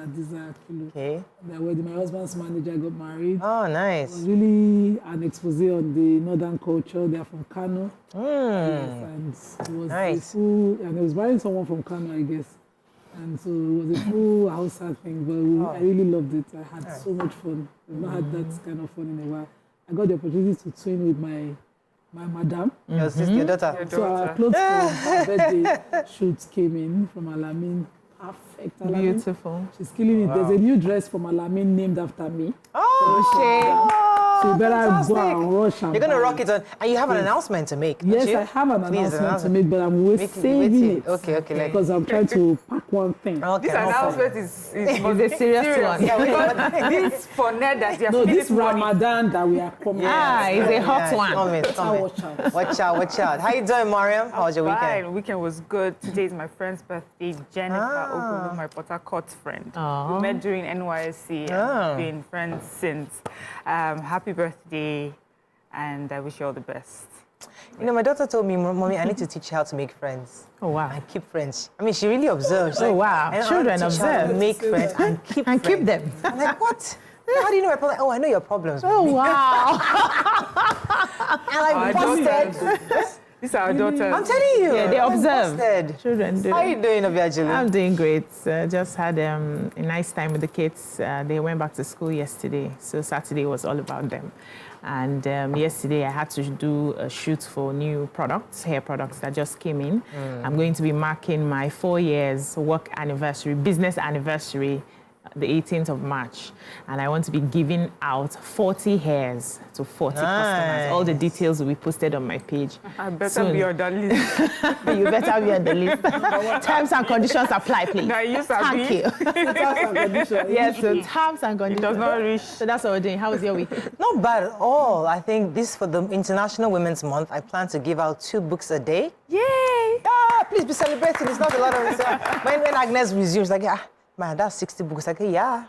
Adiza Kilo. Okay. That wedding, my husband's manager got married. Oh, It nice. was really an expose on the northern culture. They are from Kano. Yes, and it was Nice. a full, and I was marrying someone from Kano, I guess. And so it was a full Hausa thing, but I really loved it. I had so much fun. I've not had that kind of fun in a while. I got the opportunity to twin with my madam. Your sister, your daughter. So our clothes for her birthday shoot came in from Alamin. Perfect. Alamin. Beautiful. She's killing it. There's a new dress from Alamin named after me. Oh, So you better fantastic. go and rush and You're going to buy rock it on. And you have an announcement to make, don't Yes, you? I have an Please, announcement to make, but I'm saving it. Okay, okay. Because I'm trying to pack one thing. Okay, This no problem. announcement is For the serious one. this for Ned that you have No, to this this money. Ramadan that we are coming. It's a hot one. Watch out. Watch out, watch out. How you doing, Mariam? How was your weekend? Fine. Weekend was good. Today is my friend's birthday. Jennifer Ogunwu, my Port Harcourt friend. We met during NYSC and been friends since. Happy birthday, and I wish you all the best. You know, my daughter told me, Mommy, I need to teach you how to make friends. Oh, wow. And keep friends. I mean, she really observes. Oh, wow. Children Children observe. observe. Make friends and keep And friends. keep them. I'm like, what? How do you know my problem? Oh, I know your problems. Oh, wow. And I busted. These are our daughters. I'm telling you. Yeah, they I'm observe. busted. Children do. How are you doing, Obiajulu? I'm doing great. Just had a nice time with the kids. They went back to school yesterday, so Saturday was all about them. And yesterday I had to do a shoot for new products, hair products that just came in. I'm going to be marking my 4 years work anniversary, business anniversary, the 18th of March. And I want to be giving out 40 hairs to 40 customers. All the details will be posted on my page. I better soon. be on that list. You better be on the list. Terms and conditions apply, please. Now, you Thank sabi. you. Terms and conditions. Yes, so terms and conditions. does not reach. So that's what we're doing. How was your week? Not bad at all. I think this for the International Women's Month, I plan to give out 2 books a day. Yay! Yeah, please be celebrating. It's not a lot of when Agnes resumes, like, yeah, man, that's 60 books. Like, yeah,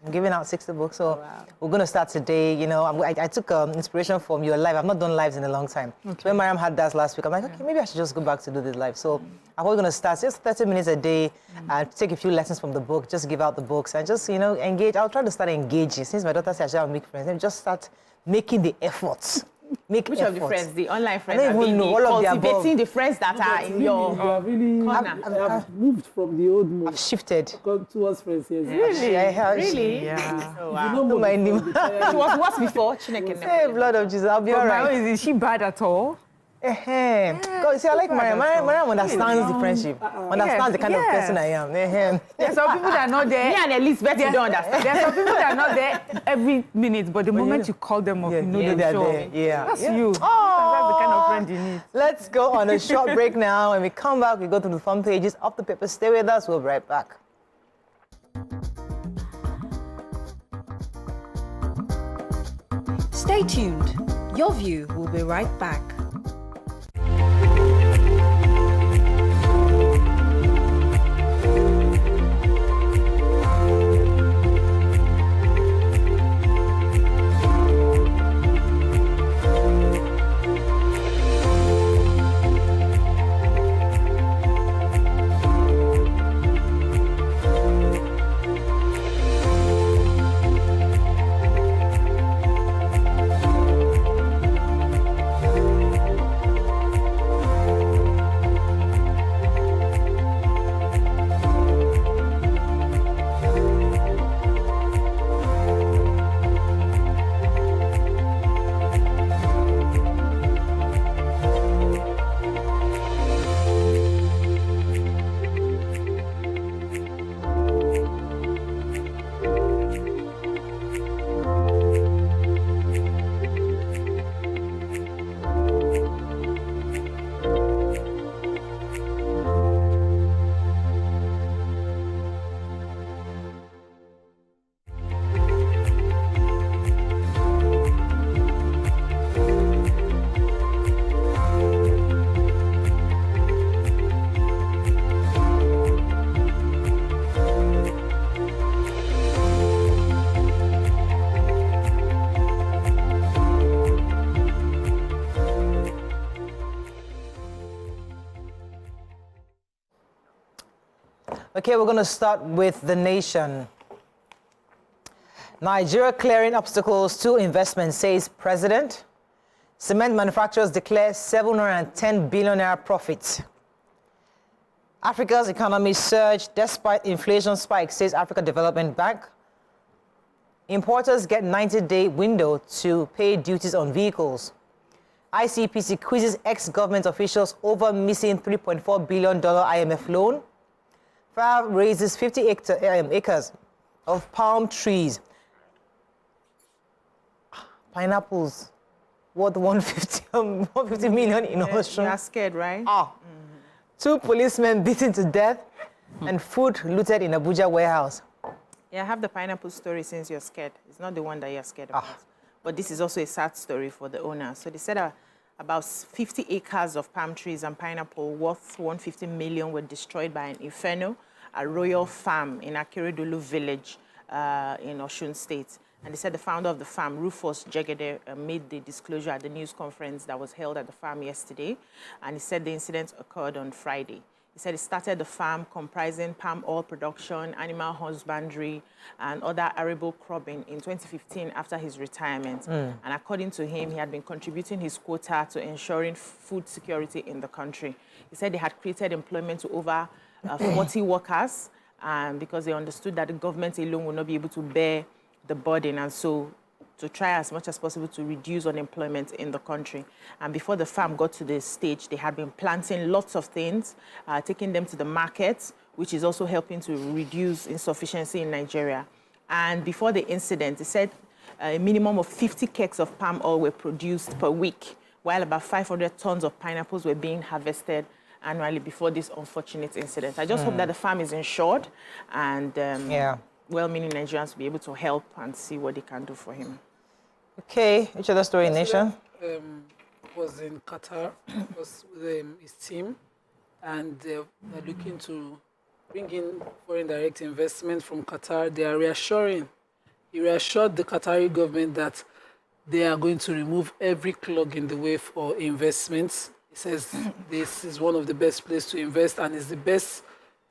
I'm giving out 60 books. So we're going to start today. You know, I took inspiration from your live. I've not done lives in a long time. So when Mariam had that last week, I'm like, okay, maybe I should just go back to do this live. So I'm going to start just 30 minutes a day and take a few lessons from the book, just give out the books and just, you know, engage. I'll try to start engaging. Since my daughter said I should make friends, let me just start making the efforts. Which of the friends? The online friends? I don't even know all of the above. Cultivating the friends that are in your... You are really corner. I've moved from the old mode. I've shifted. Gone towards friends, yes. Really? I have. Really? Yeah. Oh, You wow. know Don't mind him. She was what before? Chineke Hey, blood of Jesus, I'll be all But my right. own, is she bad at all? God, see, I like Mariam. Mariam understands the friendship, understands the kind of Yes. person I am. There's some people that are not there. Me and Elizabeth, you don't understand. There's some people that are not there every minute, but the moment you call them up, you know yeah, them they're show. there. Yeah. That's Yeah. you. That's the kind of friend you need. Let's go on a short break now. When we come back, we go to the fun pages of the paper. Stay with us. We'll be right back. Stay tuned. Your View will be right back. Okay, we're going to start with The Nation. Nigeria clearing obstacles to investment, says president. Cement manufacturers declare 710 billion naira profits. Africa's economy surged despite inflation spike, says Africa Development Bank. Importers get 90-day window to pay duties on vehicles. ICPC quizzes ex-government officials over missing $3.4 billion IMF loan. FAO raises 50 acres of palm trees. Pineapples worth 150 million in Ocean. You're scared, right? Two policemen beaten to death and food looted in Abuja warehouse. Yeah, I have the pineapple story since you're scared. It's not the one that you're scared about. But this is also a sad story for the owner. So they said about 50 acres of palm trees and pineapple worth 150 million were destroyed by an inferno at Royal Farm in Akeredolu village in Osun State. And they said the founder of the farm, Rufus Jegede, made the disclosure at the news conference that was held at the farm yesterday. And he said the incident occurred on Friday. He said he started the farm comprising palm oil production, animal husbandry, and other arable cropping in 2015 after his retirement. And according to him, he had been contributing his quota to ensuring food security in the country. He said they had created employment to over 40 workers because they understood that the government alone would not be able to bear the burden, and so to try as much as possible to reduce unemployment in the country. And before the farm got to this stage, they had been planting lots of things, taking them to the market, which is also helping to reduce insufficiency in Nigeria. And before the incident, they said a minimum of 50 kegs of palm oil were produced per week, while about 500 tons of pineapples were being harvested annually before this unfortunate incident. I just hope that the farm is insured and well-meaning Nigerians will be able to help and see what they can do for him. Okay, which other story, Nation? Was in Qatar, was with his team, and they're looking to bring in foreign direct investment from Qatar. They are he reassured the Qatari government that they are going to remove every clog in the way for investments. He says this is one of the best places to invest and is the best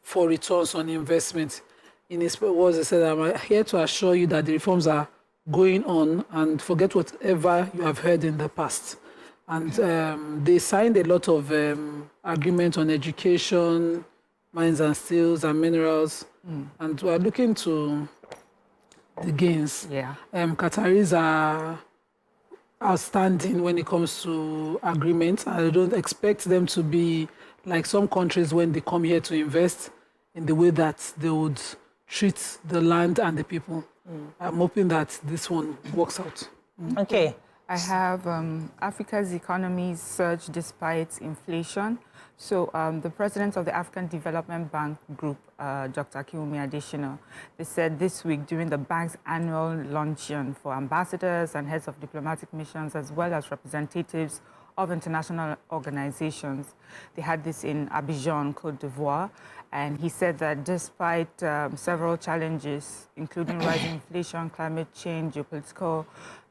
for returns on investment. In his words, he said, I'm here to assure you that the reforms are going on and forget whatever you have heard in the past. And they signed a lot of agreements on education, mines and steels and minerals. And we're looking to the gains. Qataris are outstanding when it comes to agreements. I don't expect them to be like some countries when they come here to invest in the way that they would treat the land and the people. I'm hoping that this one works out. Okay. I have Africa's economies surge despite inflation. So the president of the African Development Bank Group, Dr. Kiwumi Adesina, they said this week during the bank's annual luncheon for ambassadors and heads of diplomatic missions, as well as representatives of international organizations. They had this in Abidjan, Côte d'Ivoire. And he said that despite several challenges, including rising inflation, climate change, geopolitical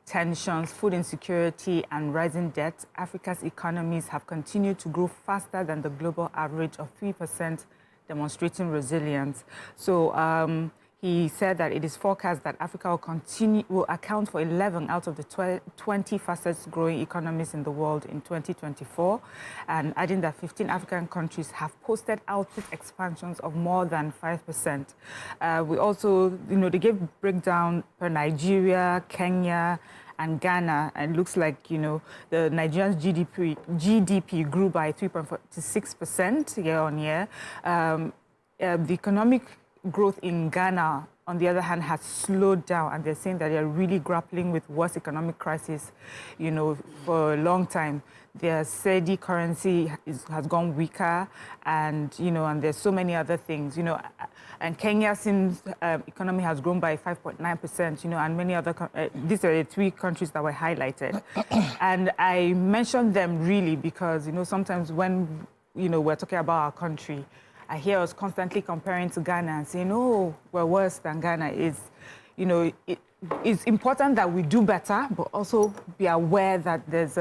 tensions, food insecurity, and rising debt, Africa's economies have continued to grow faster than the global average of 3%, demonstrating resilience. So he said that it is forecast that Africa will account for 11 out of the 20 fastest growing economies in the world in 2024, and adding that 15 African countries have posted output expansions of more than 5%. We also, they gave breakdown per Nigeria, Kenya, and Ghana, and it looks like, the Nigerian GDP grew by 3.46% year on year. The economic growth in Ghana, on the other hand, has slowed down, and they're saying that they're really grappling with worst economic crisis, for a long time. Their cedi currency has gone weaker, and and there's so many other things, And Kenya, since economy has grown by 5.9%, and many other. These are the three countries that were highlighted, and I mentioned them really because sometimes when we're talking about our country, I hear us constantly comparing to Ghana and saying, "Oh, we're worse than Ghana." It's important that we do better, but also be aware that there's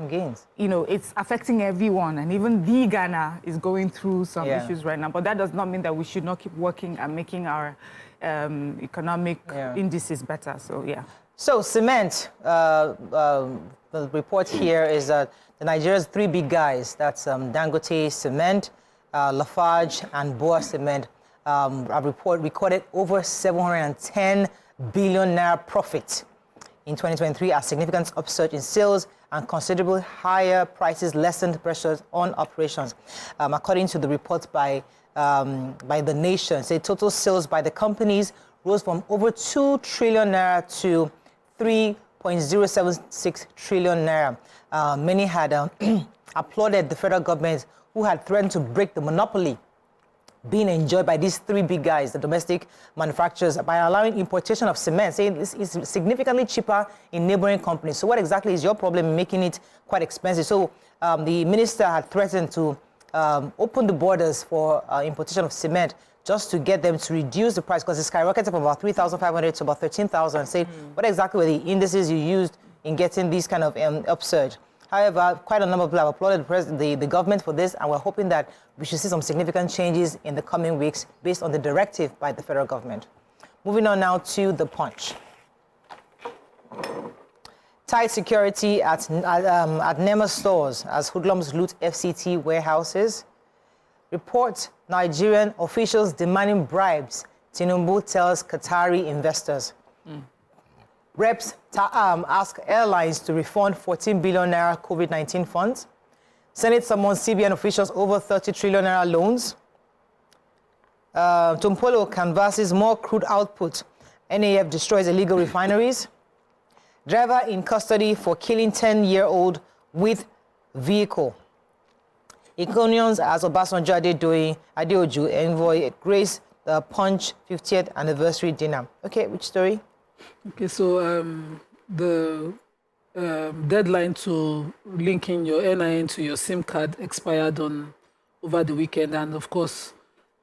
gains. It's affecting everyone, and even the Ghana is going through some issues right now. But that does not mean that we should not keep working and making our economic indices better. So, yeah. So, cement, the report here is that Nigeria's three big guys, that's Dangote Cement, Lafarge, and Boa Cement, recorded over 710 billion naira profit in 2023, a significant upsurge in sales and considerably higher prices lessened pressures on operations. According to the report by The Nation, say total sales by the companies rose from over 2 trillion naira to 3.076 trillion naira. Many had applauded the federal government, who had threatened to break the monopoly being enjoyed by these three big guys, the domestic manufacturers, by allowing importation of cement, saying this is significantly cheaper in neighboring companies. So what exactly is your problem in making it quite expensive? So the minister had threatened to open the borders for importation of cement just to get them to reduce the price, because it skyrocketed from about 3,500 to about 13,000. Say, what exactly were the indices you used in getting these kind of upsurge? However, quite a number of people have applauded the government for this, and we're hoping that we should see some significant changes in the coming weeks based on the directive by the federal government. Moving on now to the Punch. Tight security at Nema stores as hoodlums loot FCT warehouses. Report Nigerian officials demanding bribes, Tinubu tells Qatari investors. Reps ask airlines to refund 14 billion naira COVID-19 funds. Senate summons CBN officials over 30 trillion naira loans. Tumpolo canvasses more crude output. NAF destroys illegal refineries. Driver in custody for killing 10-year-old with vehicle. Iconians as Obasanjo Adeoju envoy grace the Punch 50th anniversary dinner. Okay, which story? Okay, so the deadline to linking your NIN to your SIM card expired over the weekend, and of course,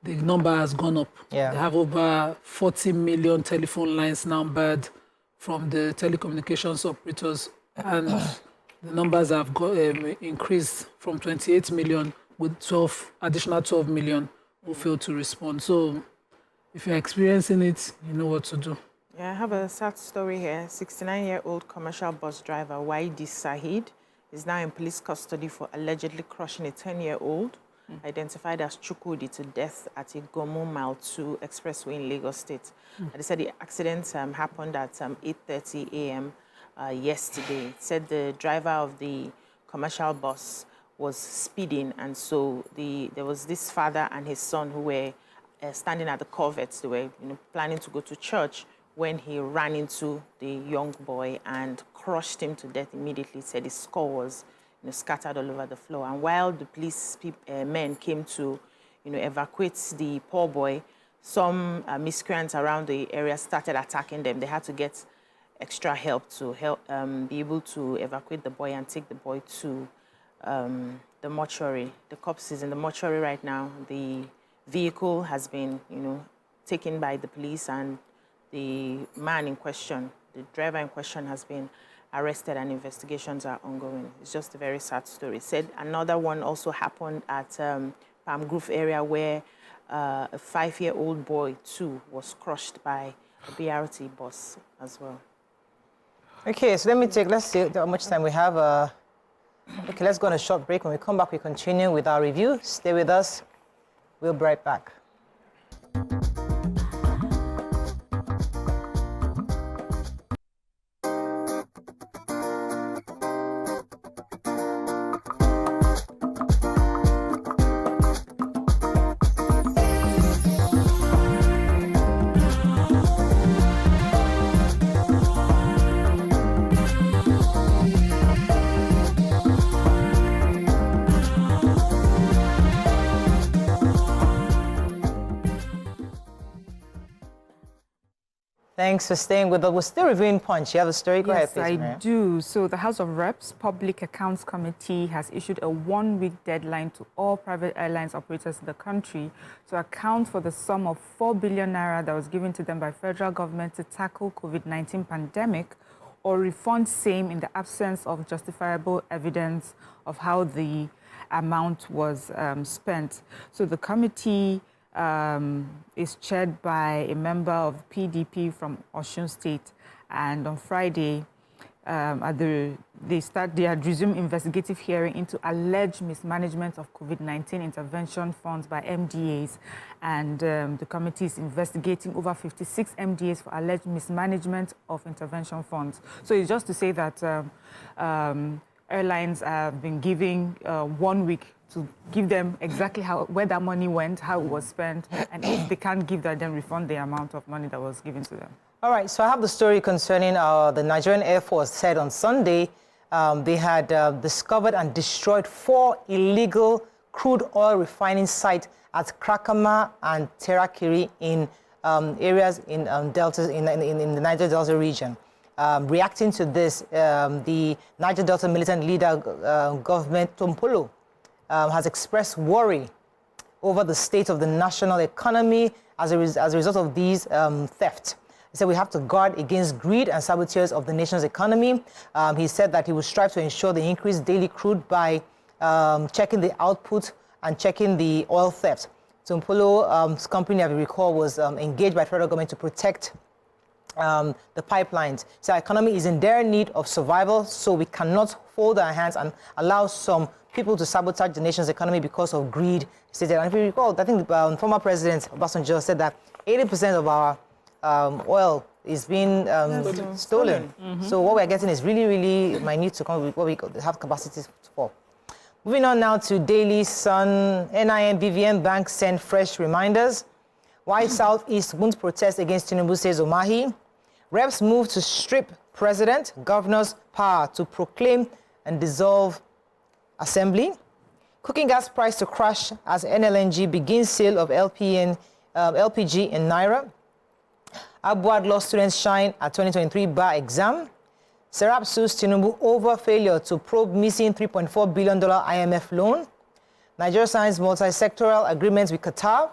the number has gone up. Yeah. They have over 40 million telephone lines now barred from the telecommunications operators, and the numbers have increased from 28 million with additional 12 million who failed to respond. So if you're experiencing it, you know what to do. Yeah, I have a sad story here. 69-year-old commercial bus driver Waidi Sahid is now in police custody for allegedly crushing a 10-year-old, identified as Chukwudi, to death at Igomu Mile 2 Expressway in Lagos State. And they said the accident happened at 8:30 a.m. Yesterday. It said the driver of the commercial bus was speeding, and so there was this father and his son who were standing at the coverts. They were planning to go to church when he ran into the young boy and crushed him to death immediately. Said his skull was scattered all over the floor. And while the police men came to evacuate the poor boy, some miscreants around the area started attacking them. They had to get extra help to be able to evacuate the boy and take the boy to the mortuary. The corpse is in the mortuary right now. The vehicle has been taken by the police, and the man in question, the driver in question, has been arrested and investigations are ongoing. It's just a very sad story. Said another one also happened at Palm Grove area, where a 5-year-old boy too was crushed by a BRT bus as well. Okay, so let's see how much time we have. Okay, let's go on a short break. When we come back, we continue with our review. Stay with us. We'll be right back. Thanks for staying with us. We're still reviewing Punch. You have a story? Go ahead, please, Maria. I do. So the House of Reps Public Accounts Committee has issued a 1-week deadline to all private airlines operators in the country to account for the sum of 4 billion naira that was given to them by federal government to tackle COVID-19 pandemic, or refund same in the absence of justifiable evidence of how the amount was spent. So the committee is chaired by a member of PDP from Osun State. And on Friday, they had resumed investigative hearing into alleged mismanagement of COVID-19 intervention funds by MDAs. And the committee is investigating over 56 MDAs for alleged mismanagement of intervention funds. So it's just to say that airlines have been giving 1 week to give them exactly where that money went, how it was spent, and if they can't give that, then refund the amount of money that was given to them. All right, so I have the story concerning the Nigerian Air Force said on Sunday they had discovered and destroyed 4 illegal crude oil refining sites at Krakama and Terakiri in areas in the Niger Delta region. Reacting to this, the Niger Delta militant leader, government Tompolo, has expressed worry over the state of the national economy as a result of these thefts. He said we have to guard against greed and saboteurs of the nation's economy. He said that he will strive to ensure the increased daily crude by checking the output and checking the oil theft. Tompolo's company, I recall, was engaged by the federal government to protect the pipelines. So our economy is in dire need of survival, so we cannot fold our hands and allow some people to sabotage the nation's economy because of greed. And if you recall, I think former President Obasanjo said that 80% of our oil is being stolen. Mm-hmm. So what we're getting is really, really minute to come with what we have capacities for. Moving on now to Daily Sun. NIN BVN Bank sent fresh reminders. Why Southeast won't protest against Tinubu, says Omahi. Reps move to strip president, governors power to proclaim and dissolve assembly. Cooking gas price to crash as NLNG begins sale of LPG in Naira. Abuad law students shine at 2023 bar exam. Serap sues Tinubu over failure to probe missing $3.4 billion IMF loan. Nigeria signs multi-sectoral agreements with Qatar.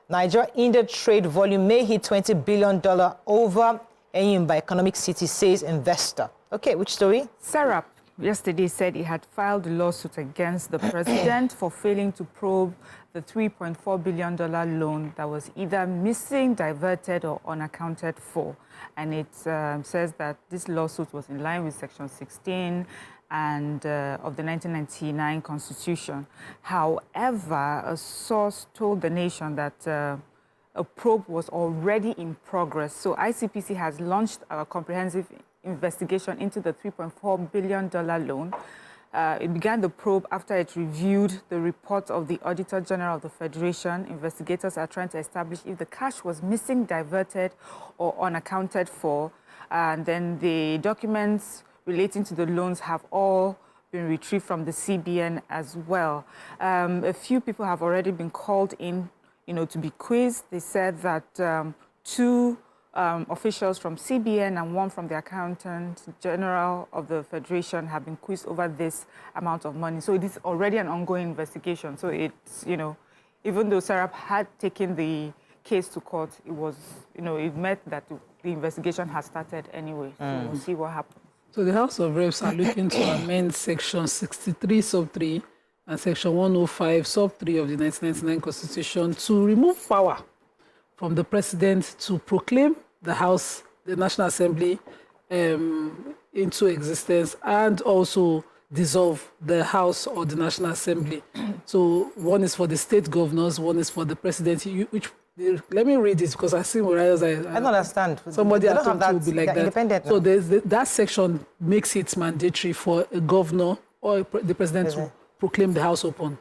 Nigeria-India trade volume may hit $20 billion over aim by economic city, says investor. Okay, which story? Serap yesterday said he had filed a lawsuit against the president for failing to probe the $3.4 billion loan that was either missing, diverted, or unaccounted for. And it says that this lawsuit was in line with Section 16 and of the 1999 Constitution. However, a source told the nation that a probe was already in progress. So ICPC has launched a comprehensive investigation into the $3.4 billion loan. It began the probe after it reviewed the report of the Auditor General of the Federation. Investigators are trying to establish if the cash was missing, diverted, or unaccounted for. And then the documents relating to the loans have all been retrieved from the CBN as well. A few people have already been called in, to be quizzed. They said that 2 officials from CBN and 1 from the Accountant General of the Federation have been quizzed over this amount of money. So it is already an ongoing investigation. So it's, even though Serap had taken the case to court, it was, it meant that the investigation has started anyway. So we'll see what happens. So the House of Reps are looking to amend Section 63, Sub 3 and Section 105, Sub 3 of the 1999 Constitution to remove power from the president to proclaim the House, the National Assembly, into existence, and also dissolve the House or the National Assembly. So one is for the state governors, one is for the president. Let me read it because I see whereas I don't understand. Somebody I thought it would be like that. Independent so that section makes it mandatory for a governor or the president to proclaim the House open.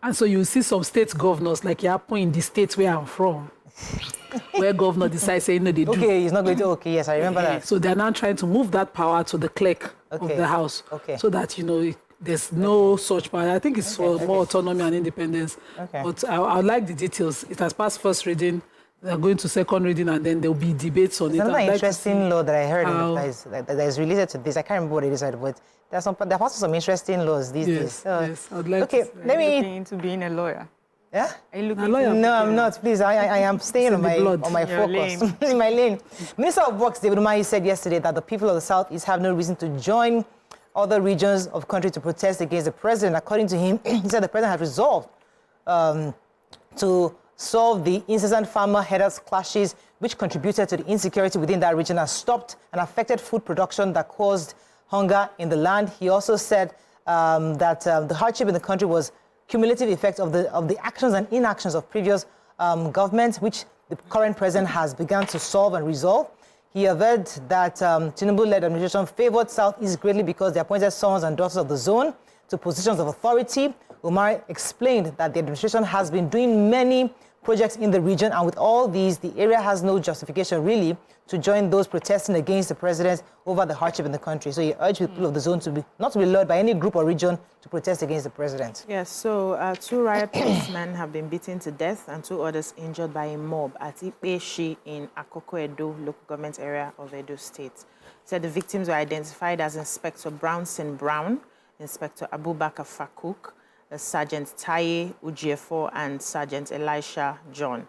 And so you see some state governors, like Yapo in the state where I'm from, where governor decides, say, no, they do. Okay, he's not going to, okay, yes, I remember that. So they're now trying to move that power to the clerk of the House. So that, there's no such power. I think it's for more autonomy and independence. But I like the details. It has passed first reading. They're going to second reading, and then there'll be debates on it. Another interesting law that I heard that is related to this. I can't remember what it is, but there are some interesting laws these days. So, yes, I'd like to. Let me looking into being a lawyer. Yeah? Are you looking No, I'm not. Please, I am staying on my focus. In my lane. Minister of Works David Umahi said yesterday that the people of the Southeast have no reason to join other regions of the country to protest against the president. According to him, he said the president has resolved to solve the incessant farmer-herders clashes which contributed to the insecurity within that region and stopped and affected food production that caused hunger in the land. He also said that the hardship in the country was cumulative effect of the actions and inactions of previous governments, which the current president has begun to solve and resolve. He averred that Tinubu-led administration favored Southeast greatly because they appointed sons and daughters of the zone to positions of authority. Umar explained that the administration has been doing many projects in the region, and with all these, the area has no justification really to join those protesting against the president over the hardship in the country. So he urged people of the zone not to be lured by any group or region to protest against the president. Yes, so 2 riot policemen have been beaten to death and 2 others injured by a mob at Ipeshi in Akoko-Edo local government area of Edo State. Said the victims were identified as Inspector Brownson Brown, Inspector Abubakar Fakuk, Sergeant Taye Ujiefo, and Sergeant Elisha John.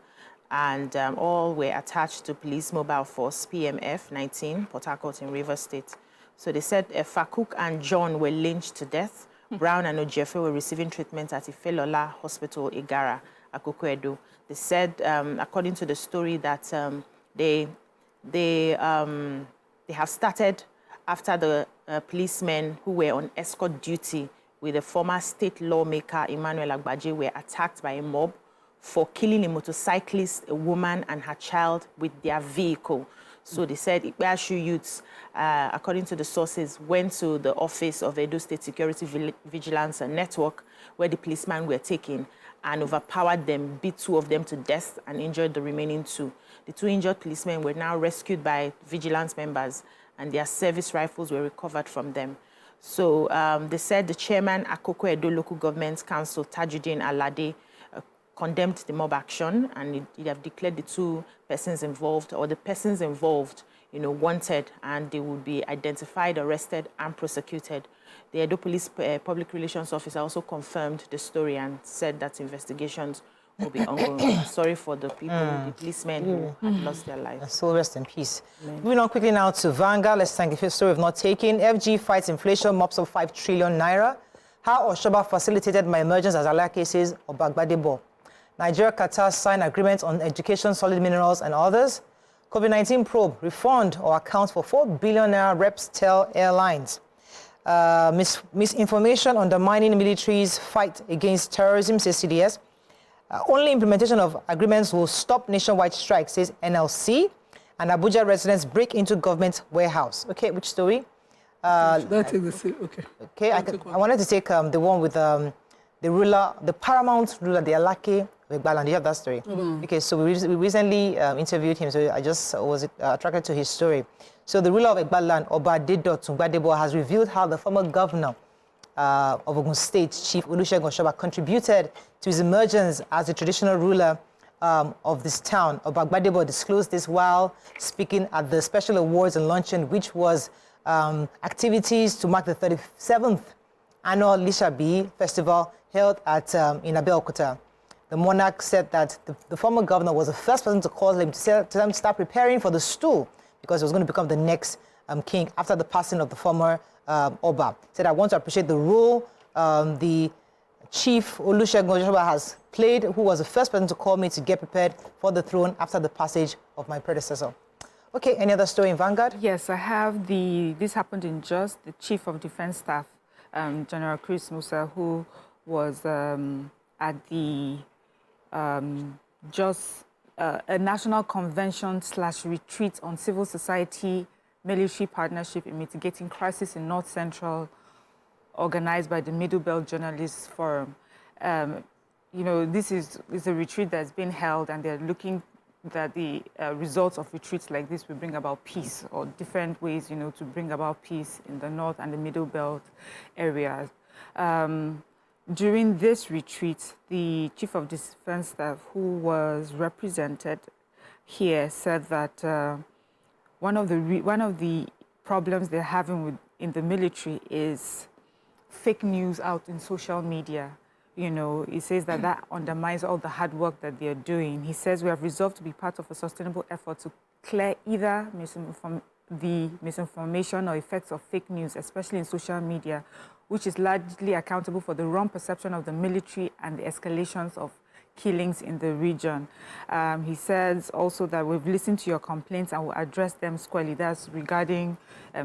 And all were attached to Police Mobile Force PMF 19, Port Harcourt in Rivers State. So they said Fakuk and John were lynched to death. Brown and Ujiefo were receiving treatment at Ifelola Hospital, Igara, Akoko-Edo. They said, according to the story, that they have started after the policemen who were on escort duty with the former state lawmaker Emmanuel Agbaje were attacked by a mob for killing a motorcyclist, a woman, and her child with their vehicle. So they said Ipeashu youths, according to the sources, went to the office of Edo State Security Vigilance Network where the policemen were taken and overpowered them, beat 2 of them to death and injured the remaining 2. The 2 injured policemen were now rescued by vigilance members and their service rifles were recovered from them. So they said the chairman, Akoko-Edo Local Government Council, Tajuddin Alade, condemned the mob action, and he have declared the 2 persons involved, or the persons involved, wanted, and they would be identified, arrested, and prosecuted. The Edo Police Public Relations Officer also confirmed the story and said that investigations will be ongoing. Sorry for the people, the policemen who had lost their lives. So rest in peace. Moving on quickly now to Vanguard. Let's thank the story of not taking. FG fights inflation, mops up 5 trillion naira. How Oshoba facilitated my emergence as Allah cases of Bagbadebo. Nigeria-Qatar signed agreements on education, solid minerals, and others. COVID-19 probe, refund or account for 4 billion naira, reps tell airlines. Misinformation undermining military's fight against terrorism, says CDS. Only implementation of agreements will stop nationwide strikes, says NLC. And Abuja residents break into government warehouse. Okay, which story? Should I take the same? Okay. Okay, I wanted to take the one with the ruler, the paramount ruler, the Alake of Egbaland. Do you have that story? Okay, so we recently interviewed him, so I just was attracted to his story. So the ruler of Egbaland, Oba Dedotun Gbadebo, has revealed how the former governor of Ogun State, Chief Olusegun Oshoba, contributed to his emergence as the traditional ruler of this town. Oba Gbadebo disclosed this while speaking at the special awards and luncheon, which was activities to mark the 37th annual Lishabi festival held at in Abeokuta. The monarch said that the former governor was the first person to call him to tell him to start preparing for the stool because he was going to become the next king after the passing of the former Oba. He said, I want to appreciate the role the Chief Olusegun Oshoba has played, who was the first person to call me to get prepared for the throne after the passage of my predecessor. Okay, any other story in Vanguard? Yes, I have this happened in Jos, the Chief of Defense Staff, General Chris Musa, who was at the Jos a national convention / retreat on civil society military partnership in mitigating crisis in North Central, organized by the Middle Belt Journalists Forum. This is a retreat that's been held, and they're looking that the results of retreats like this will bring about peace, or different ways, to bring about peace in the North and the Middle Belt areas. During this retreat, the Chief of Defense Staff, who was represented here, said that one of the problems they're having in the military is fake news out in social media. He says that undermines all the hard work that they're doing. He says we have resolved to be part of a sustainable effort to clear either the misinformation or effects of fake news, especially in social media, which is largely accountable for the wrong perception of the military and the escalations of killings in the region. He says also that we've listened to your complaints and will address them squarely. That's regarding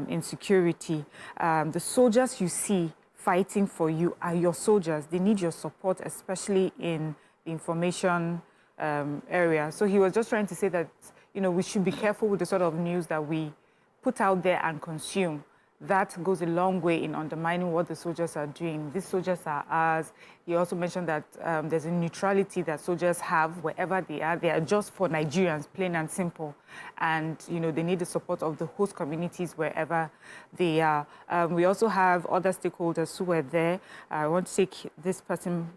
insecurity. The soldiers you see fighting for you are your soldiers. They need your support, especially in the information area. So he was just trying to say that, we should be careful with the sort of news that we put out there and consume. That goes a long way in undermining what the soldiers are doing. These soldiers are ours. He also mentioned that there's a neutrality that soldiers have wherever they are. They are just for Nigerians, plain and simple. And, they need the support of the host communities wherever they are. We also have other stakeholders who were there. I want to take this person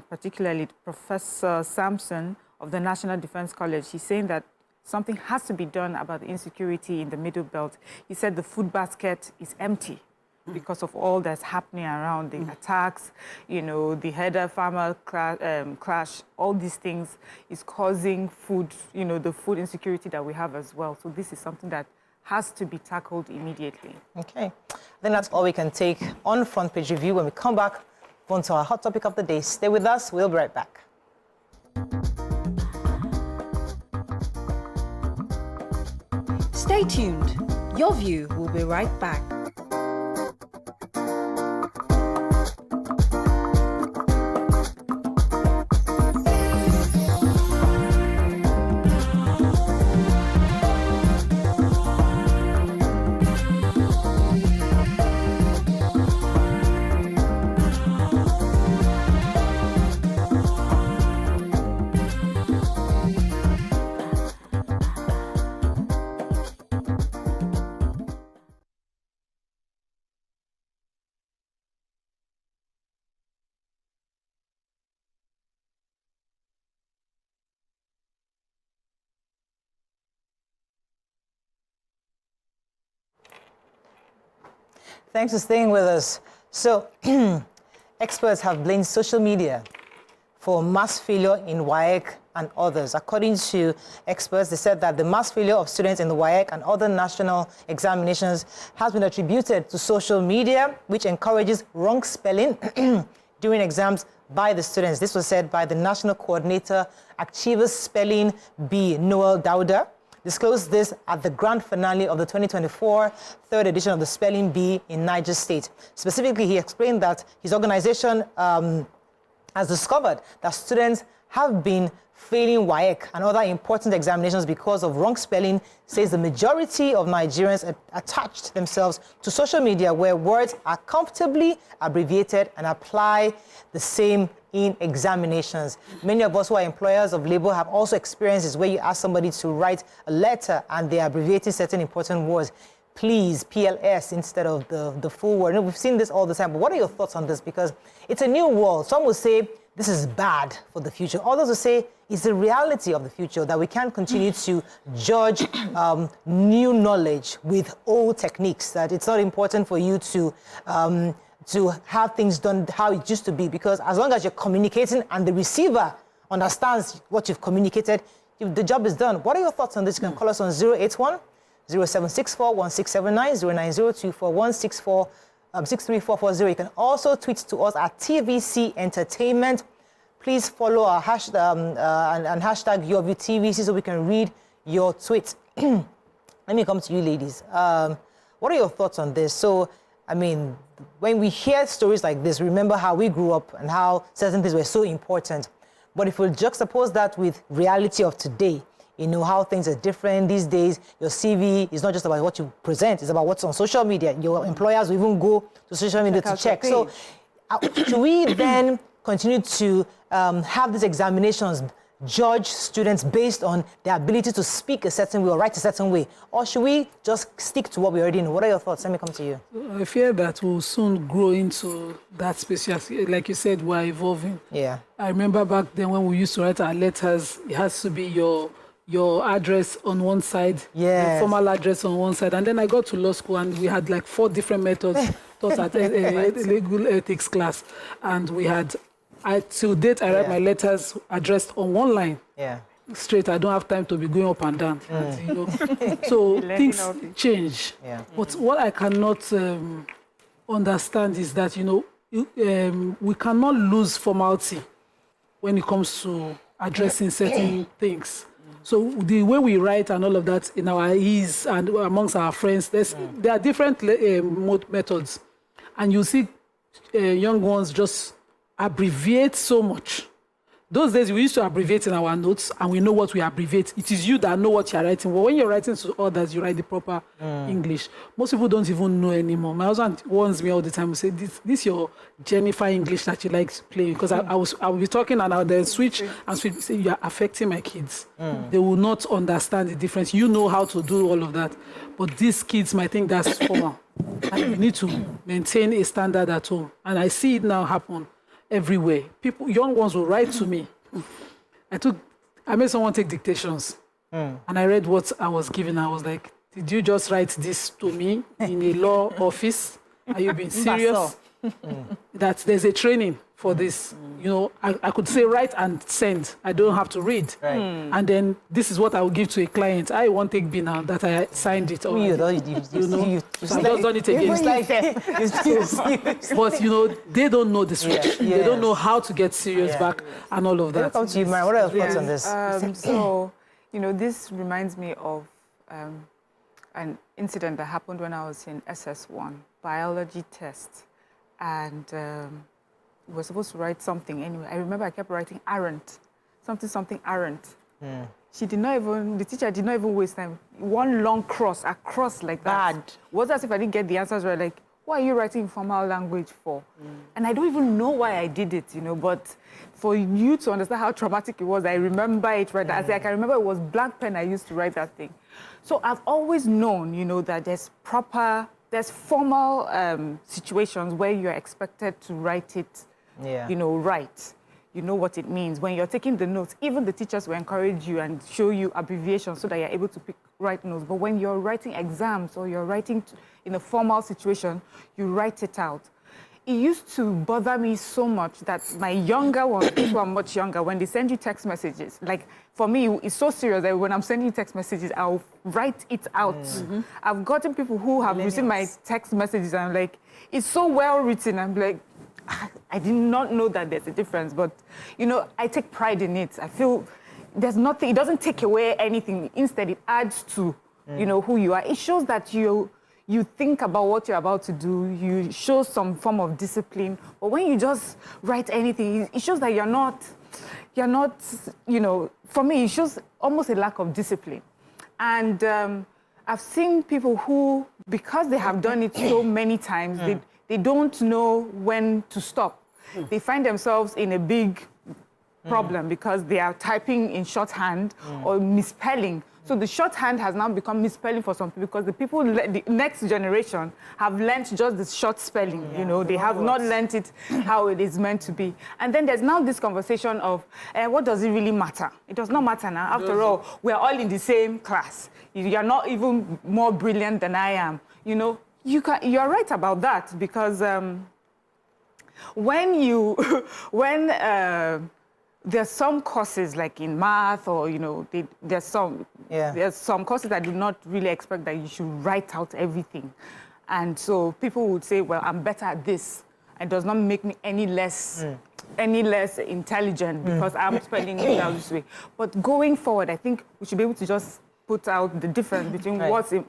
particularly, Professor Sampson of the National Defense College. He's saying that something has to be done about the insecurity in the Middle Belt. He said the food basket is empty because of all that's happening around, the attacks, the header-farmer clash, all these things is causing food, the food insecurity that we have as well. So this is something that has to be tackled immediately. Okay. I think that's all we can take on Front Page Review. When we come back, on to our hot topic of the day. Stay with us. We'll be right back. Stay tuned. Your View will be right back. Thanks for staying with us. So, experts have blamed social media for mass failure in WAEC and others. According to experts, they said that the mass failure of students in the WAEC and other national examinations has been attributed to social media, which encourages wrong spelling during exams by the students. This was said by the National Coordinator, Achievers Spelling Bee, Noel Dauda. Disclosed this at the grand finale of the 2024 third edition of the Spelling Bee in Niger State. Specifically, he explained that his organization has discovered that students have been failing WAEC and other important examinations because of wrong spelling. Says the majority of Nigerians attached themselves to social media where words are comfortably abbreviated and apply the same in examinations. Many of us who are employers of labor have also experienced this, where you ask somebody to write a letter and they are abbreviating certain important words. Please, PLS instead of the full word. We've seen this all the time, but what are your thoughts on this? Because it's a new world. Some will say this is bad for the future. Others will say it's the reality of the future, that we can't continue to judge new knowledge with old techniques, that it's not important for you to have things done how it used to be, because as long as you're communicating and the receiver understands what you've communicated, the job is done. What are your thoughts on this? You can call us on 081 0764 1679 0902 4164 63440. You can also tweet to us at TVC Entertainment. Please follow our hashtag and hashtag YourViewTVC so we can read your tweets. Let me come to you, ladies. What are your thoughts on this? So, I mean, when we hear stories like this, remember how we grew up and how certain things were so important. But if we juxtapose that with reality of today, how things are different these days. Your CV is not just about what you present, it's about what's on social media. Your employers will even go to social media to check. So should we then continue to have these examinations judge students based on their ability to speak a certain way or write a certain way? Or should we just stick to what we already know? What are your thoughts? Let me come to you. I fear that we'll soon grow into that space. Like you said, we're evolving. Yeah. I remember back then when we used to write our letters, it has to be your address on one side, yes, the formal address on one side. And then I got to law school and we had like 4 different methods taught at a legal ethics class. And we had, till date, I write my letters addressed on one line. Yeah. Straight, I don't have time to be going up and down. So things change. Yeah. But what I cannot understand is that, we cannot lose formality when it comes to addressing certain things. So the way we write and all of that in our ease and amongst our friends, there are different methods. And you see young ones just abbreviate so much. Those days, we used to abbreviate in our notes, and we know what we abbreviate. It is you that know what you're writing. But when you're writing to others, you write the proper English. Most people don't even know anymore. My husband warns me all the time. He say, this your Jennifer English that you like playing. Because I will be talking, and I'll then switch and say, you are affecting my kids. They will not understand the difference. You know how to do all of that. But these kids might think that's formal. And you need to maintain a standard at home. And I see it now happen everywhere. People, young ones will write to me. I made someone take dictations. And I read what I was given. I was like, did you just write this to me in a law office? Are you being serious? That there's a training for this. You know, I could say write and send. I don't have to read. Right. And then this is what I will give to a client. I won't take B now that I signed it. So I've just done it again. But you know, they don't know the switch. They don't know how to get serious back and all of that. Come to you, Mary. What are your thoughts on this? So, you know, this reminds me of an incident that happened when I was in SS1, biology test. And we were supposed to write something anyway. I remember I kept writing aren't, something aren't. The teacher did not even waste time. One long cross across like that. Bad. Was as if I didn't get the answers right. Like, what are you writing formal language for? And I don't even know why I did it, you know, but for you to understand how traumatic it was, I remember it right. I can remember it was black pen I used to write that thing. So I've always known, you know, that there's formal situations where you're expected to write it, you know, right. You know what it means. When you're taking the notes, even the teachers will encourage you and show you abbreviations so that you're able to write notes. But when you're writing exams or you're writing in a formal situation, you write it out. It used to bother me so much that my younger ones, who are much younger, when they send you text messages, like for me, it's so serious that when I'm sending you text messages, I'll write it out. I've gotten people who have received my text messages and I'm like, it's so well written. I'm like, I did not know that there's a difference, but you know, I take pride in it. I feel there's nothing, it doesn't take away anything. Instead, it adds to, you know, who you are. It shows that you think about what you're about to do, you show some form of discipline. But when you just write anything, it shows that you're not, you know, for me, it shows almost a lack of discipline. And I've seen people who, because they have done it so many times, they don't know when to stop. They find themselves in a big problem because they are typing in shorthand or misspelling. So the shorthand has now become misspelling for some people because the people, the next generation, have learnt just the short spelling. You know, they have not learnt it how it is meant to be. And then there's now this conversation of what does it really matter? It does not matter now. After all, we're all in the same class. You're not even more brilliant than I am. You know, you're right about that because when there's some courses like in math or, you know, there's some courses that do not really expect that you should write out everything. And so people would say, well, I'm better at this. It does not make me any less intelligent because I'm spelling it out this way. But going forward, I think we should be able to just put out the difference between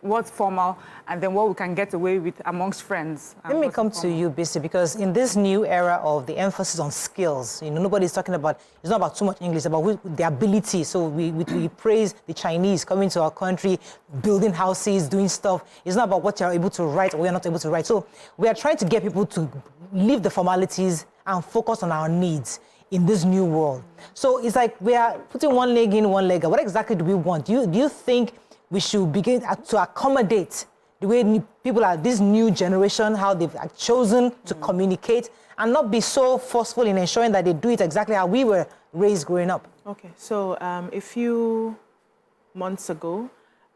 what's formal and then what we can get away with amongst friends. Let me come to you, Bisi, because in this new era of the emphasis on skills, you know, nobody's talking about, it's not about too much English, it's about the ability. So we praise the Chinese coming to our country, building houses, doing stuff. It's not about what you're able to write or you're not able to write. So we are trying to get people to leave the formalities and focus on our needs in this new world. So it's like we are putting one leg in, one leg out. What exactly do we want? Do you think we should begin to accommodate the way people are, this new generation, how they've chosen to communicate and not be so forceful in ensuring that they do it exactly how we were raised growing up? Okay, so a few months ago,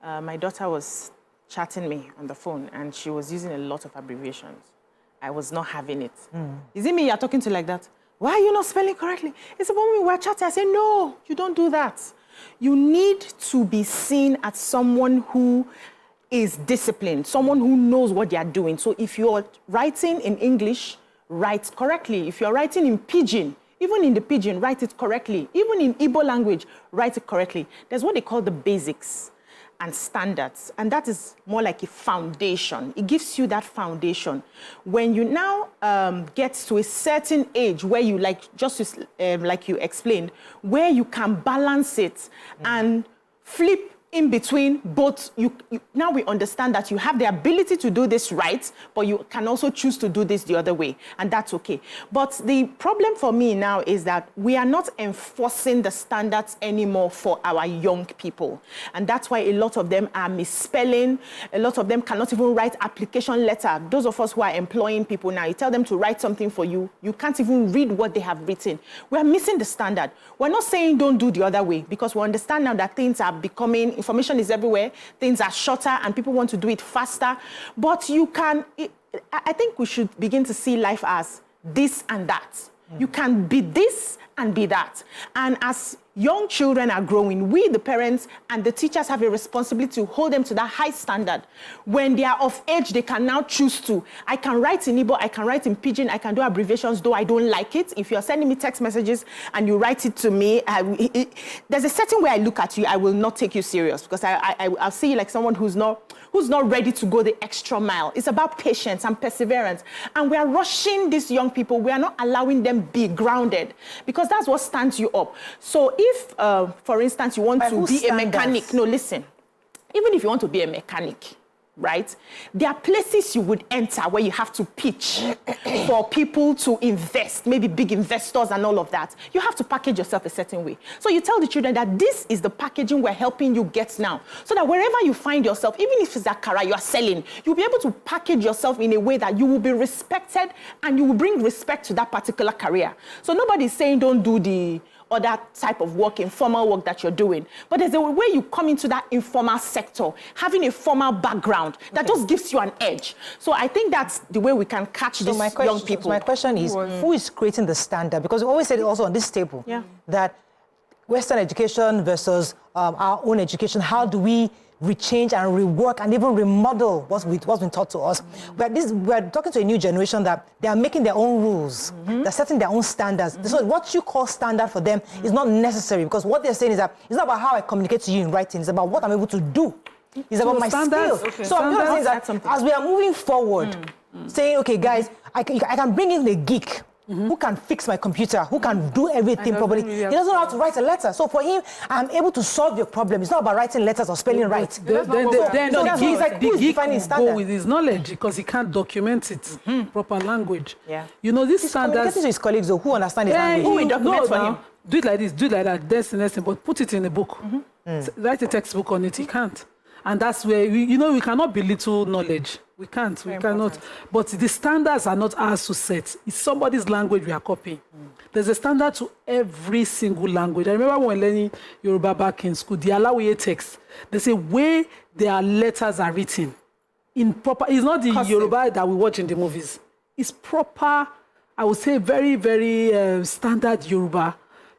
my daughter was chatting me on the phone and she was using a lot of abbreviations. I was not having it. Is it me you're talking to like that? Why are you not spelling correctly? It's when we were chatting, I said, no, you don't do that. You need to be seen as someone who is disciplined, someone who knows what they are doing. So if you're writing in English, write correctly. If you're writing in Pidgin, Even in the Pidgin, write it correctly. Even in Igbo language, write it correctly. There's what they call the basics and standards, and that is more like a foundation. It gives you that foundation. When you now get to a certain age where you, like you explained, where you can balance it and flip in between both, now we understand that you have the ability to do this right, but you can also choose to do this the other way, and that's okay. But the problem for me now is that we are not enforcing the standards anymore for our young people, and that's why a lot of them are misspelling. A lot of them cannot even write application letter. Those of us who are employing people now, you tell them to write something for you, you can't even read what they have written. We are missing the standard. We're not saying don't do the other way, because we understand now that things are becoming, information is everywhere, things are shorter, and people want to do it faster. But you can, I think we should begin to see life as this and that. You can be this and be that. And as young children are growing, we, the parents and the teachers, have a responsibility to hold them to that high standard. When they are of age, they can now choose to. I can write in Igbo, I can write in Pidgin, I can do abbreviations, though I don't like it. If you're sending me text messages and you write it to me, there's a certain way I look at you, I will not take you serious, because I'll see you like someone who's not ready to go the extra mile. It's about patience and perseverance. And we are rushing these young people. We are not allowing them be grounded, because that's what stands you up. So if, for instance, you want to be a mechanic, no, listen. Even if you want to be a mechanic, right? There are places you would enter where you have to pitch for people to invest, maybe big investors and all of that. You have to package yourself a certain way. So you tell the children that this is the packaging we're helping you get now. So that wherever you find yourself, even if it's akara you are selling, you'll be able to package yourself in a way that you will be respected and you will bring respect to that particular career. So nobody's saying don't do the other type of work, informal work that you're doing. But there's a way you come into that informal sector, having a formal background that just gives you an edge. So I think that's the way we can catch these young people. So my question is, who is creating the standard? Because we always said it also on this table, that Western education versus our own education, how do we rechange and rework and even remodel what's been taught to us? But we're talking to a new generation that they are making their own rules. They're setting their own standards. So what you call standard for them is not necessary, because what they're saying is that it's not about how I communicate to you in writing, it's about what I'm able to do. It's about my skills. Okay. So I'm saying that as we are moving forward, saying, okay, guys, I can bring in the geek, who can fix my computer, who can do everything properly. He doesn't know how to write a letter. So for him, I'm able to solve your problem. It's not about writing letters or spelling right. Then the geek will go with his knowledge, because he can't document it proper language. Yeah. You know, this standard. Communicating to his colleagues, who understand his language. Who will document for him? Do it like this, do it like that, next thing, but put it in a book. Write a textbook on it. He can't. And that's where, we cannot belittle knowledge. We can't, we cannot. But the standards are not ours to set. It's somebody's language we are copying. There's a standard to every single language. I remember when learning Yoruba back in school, the Alawiye text, there's a way their letters are written. In proper, it's not the Yoruba that we watch in the movies. It's proper, I would say very, very standard Yoruba.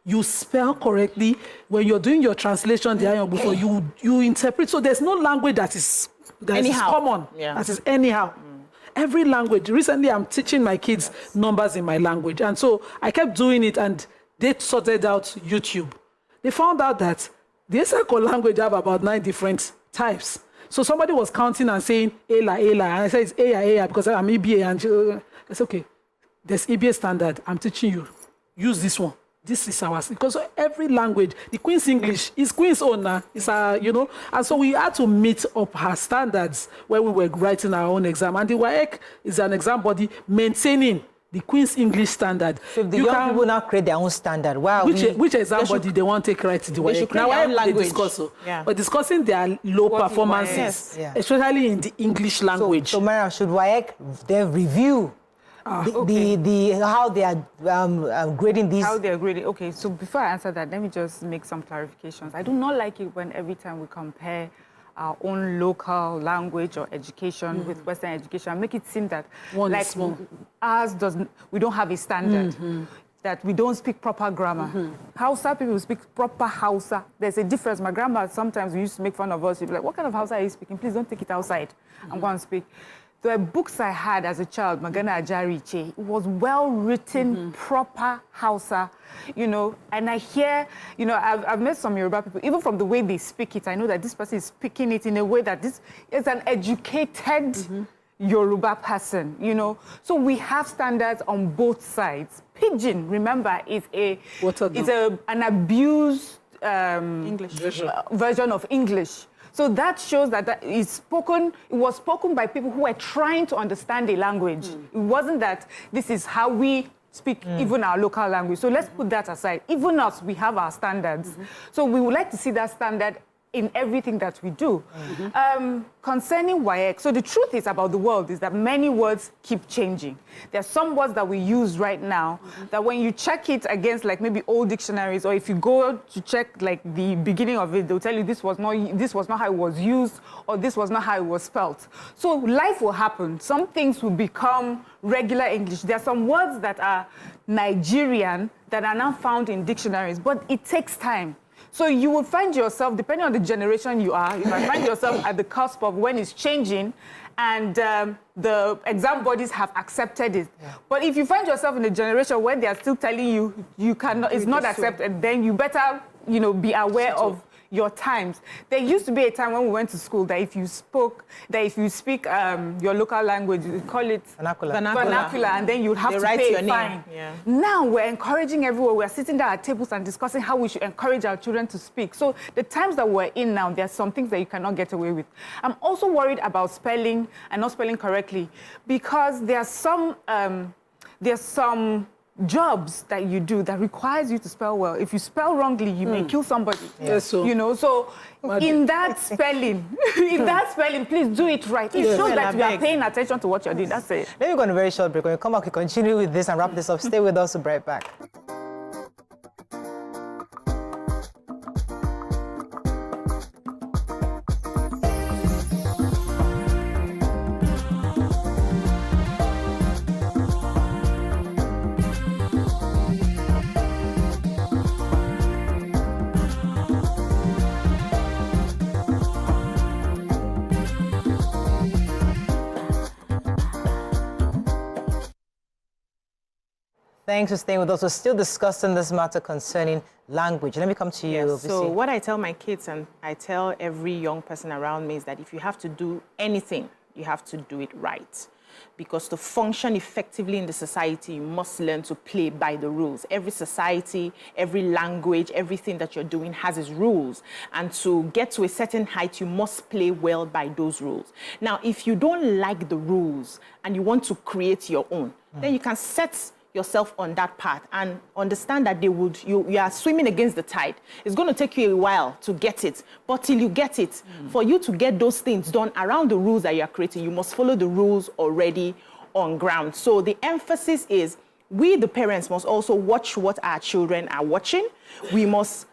You spell correctly. When you're doing your translation, before you interpret. So there's no language that is common. That is anyhow. Every language. Recently, I'm teaching my kids numbers in my language. And so I kept doing it, and they sorted out YouTube. They found out that the Esako language have about 9 different types. So somebody was counting and saying, Ela, Ela. And I said, it's Aya, because I'm EBA. And I said, okay, there's EBA standard. I'm teaching you. Use this one. This is ours. Because every language, the Queen's English is Queen's own now. It's and so we had to meet up her standards when we were writing our own exam. And the WAEC is an exam body maintaining the Queen's English standard. So if the young people now create their own standard, which exam body they want to write the WAEC? Now I discuss, but discussing their low performances, especially in the English language. So Mara, should WAEC then review how they are grading these? How they are grading. Okay, so before I answer that, let me just make some clarifications. I do not like it when every time we compare our own local language or education with Western education, make it seem that we don't have a standard, that we don't speak proper grammar. Hausa people speak proper Hausa. There's a difference. My grandma sometimes used to make fun of us. She'd be like, what kind of Hausa are you speaking? Please don't take it outside and go and speak. the books I had as a child, Magana Ajari Che, it was well-written, proper Hausa, you know, and I hear, you know, I've met some Yoruba people, even from the way they speak it, I know that this person is speaking it in a way that this is an educated Yoruba person, you know. So we have standards on both sides. Pidgin, remember, is an abused English version of English. So that shows that it was spoken by people who were trying to understand a language. It wasn't that this is how we speak even our local language. So let's put that aside. Even us, we have our standards. So we would like to see that standard in everything that we do. Concerning WAEC, so the truth is about the world is that many words keep changing. There are some words that we use right now that when you check it against like maybe old dictionaries, or if you go to check like the beginning of it, they'll tell you this was not how it was used, or this was not how it was spelt. So life will happen. Some things will become regular English. There are some words that are Nigerian that are now found in dictionaries, but it takes time. So you will find yourself, depending on the generation you are, you might find yourself at the cusp of when it's changing and the exam bodies have accepted it. Yeah. But if you find yourself in a generation where they are still telling you cannot, it's not accepted, then you better, you know, be aware of your times. There used to be a time when we went to school that if you speak your local language, you call it vernacular, and then you'd have to pay a fine. Yeah. Now we're encouraging everywhere. We're sitting down at tables and discussing how we should encourage our children to speak. So the times that we're in now, there are some things that you cannot get away with. I'm also worried about spelling and not spelling correctly, because there are some jobs that you do that requires you to spell well. If you spell wrongly, you may kill somebody. Yes, so. You know, so in that spelling, please do it right. It shows that you are paying attention to what you're doing. That's it. Let me go on a very short break. When we come back, we continue with this and wrap this up. Stay with us. We'll be right back. Thanks for staying with us. We're still discussing this matter concerning language. Let me come to you. Yes, so what I tell my kids and I tell every young person around me is that if you have to do anything, you have to do it right. Because to function effectively in the society, you must learn to play by the rules. Every society, every language, everything that you're doing has its rules. And to get to a certain height, you must play well by those rules. Now, if you don't like the rules and you want to create your own, then you can set yourself on that path and understand that you are swimming against the tide. It's going to take you a while to get it, but till you get it, for you to get those things done around the rules that you are creating, you must follow the rules already on ground. So the emphasis is we, the parents, must also watch what our children are watching. We must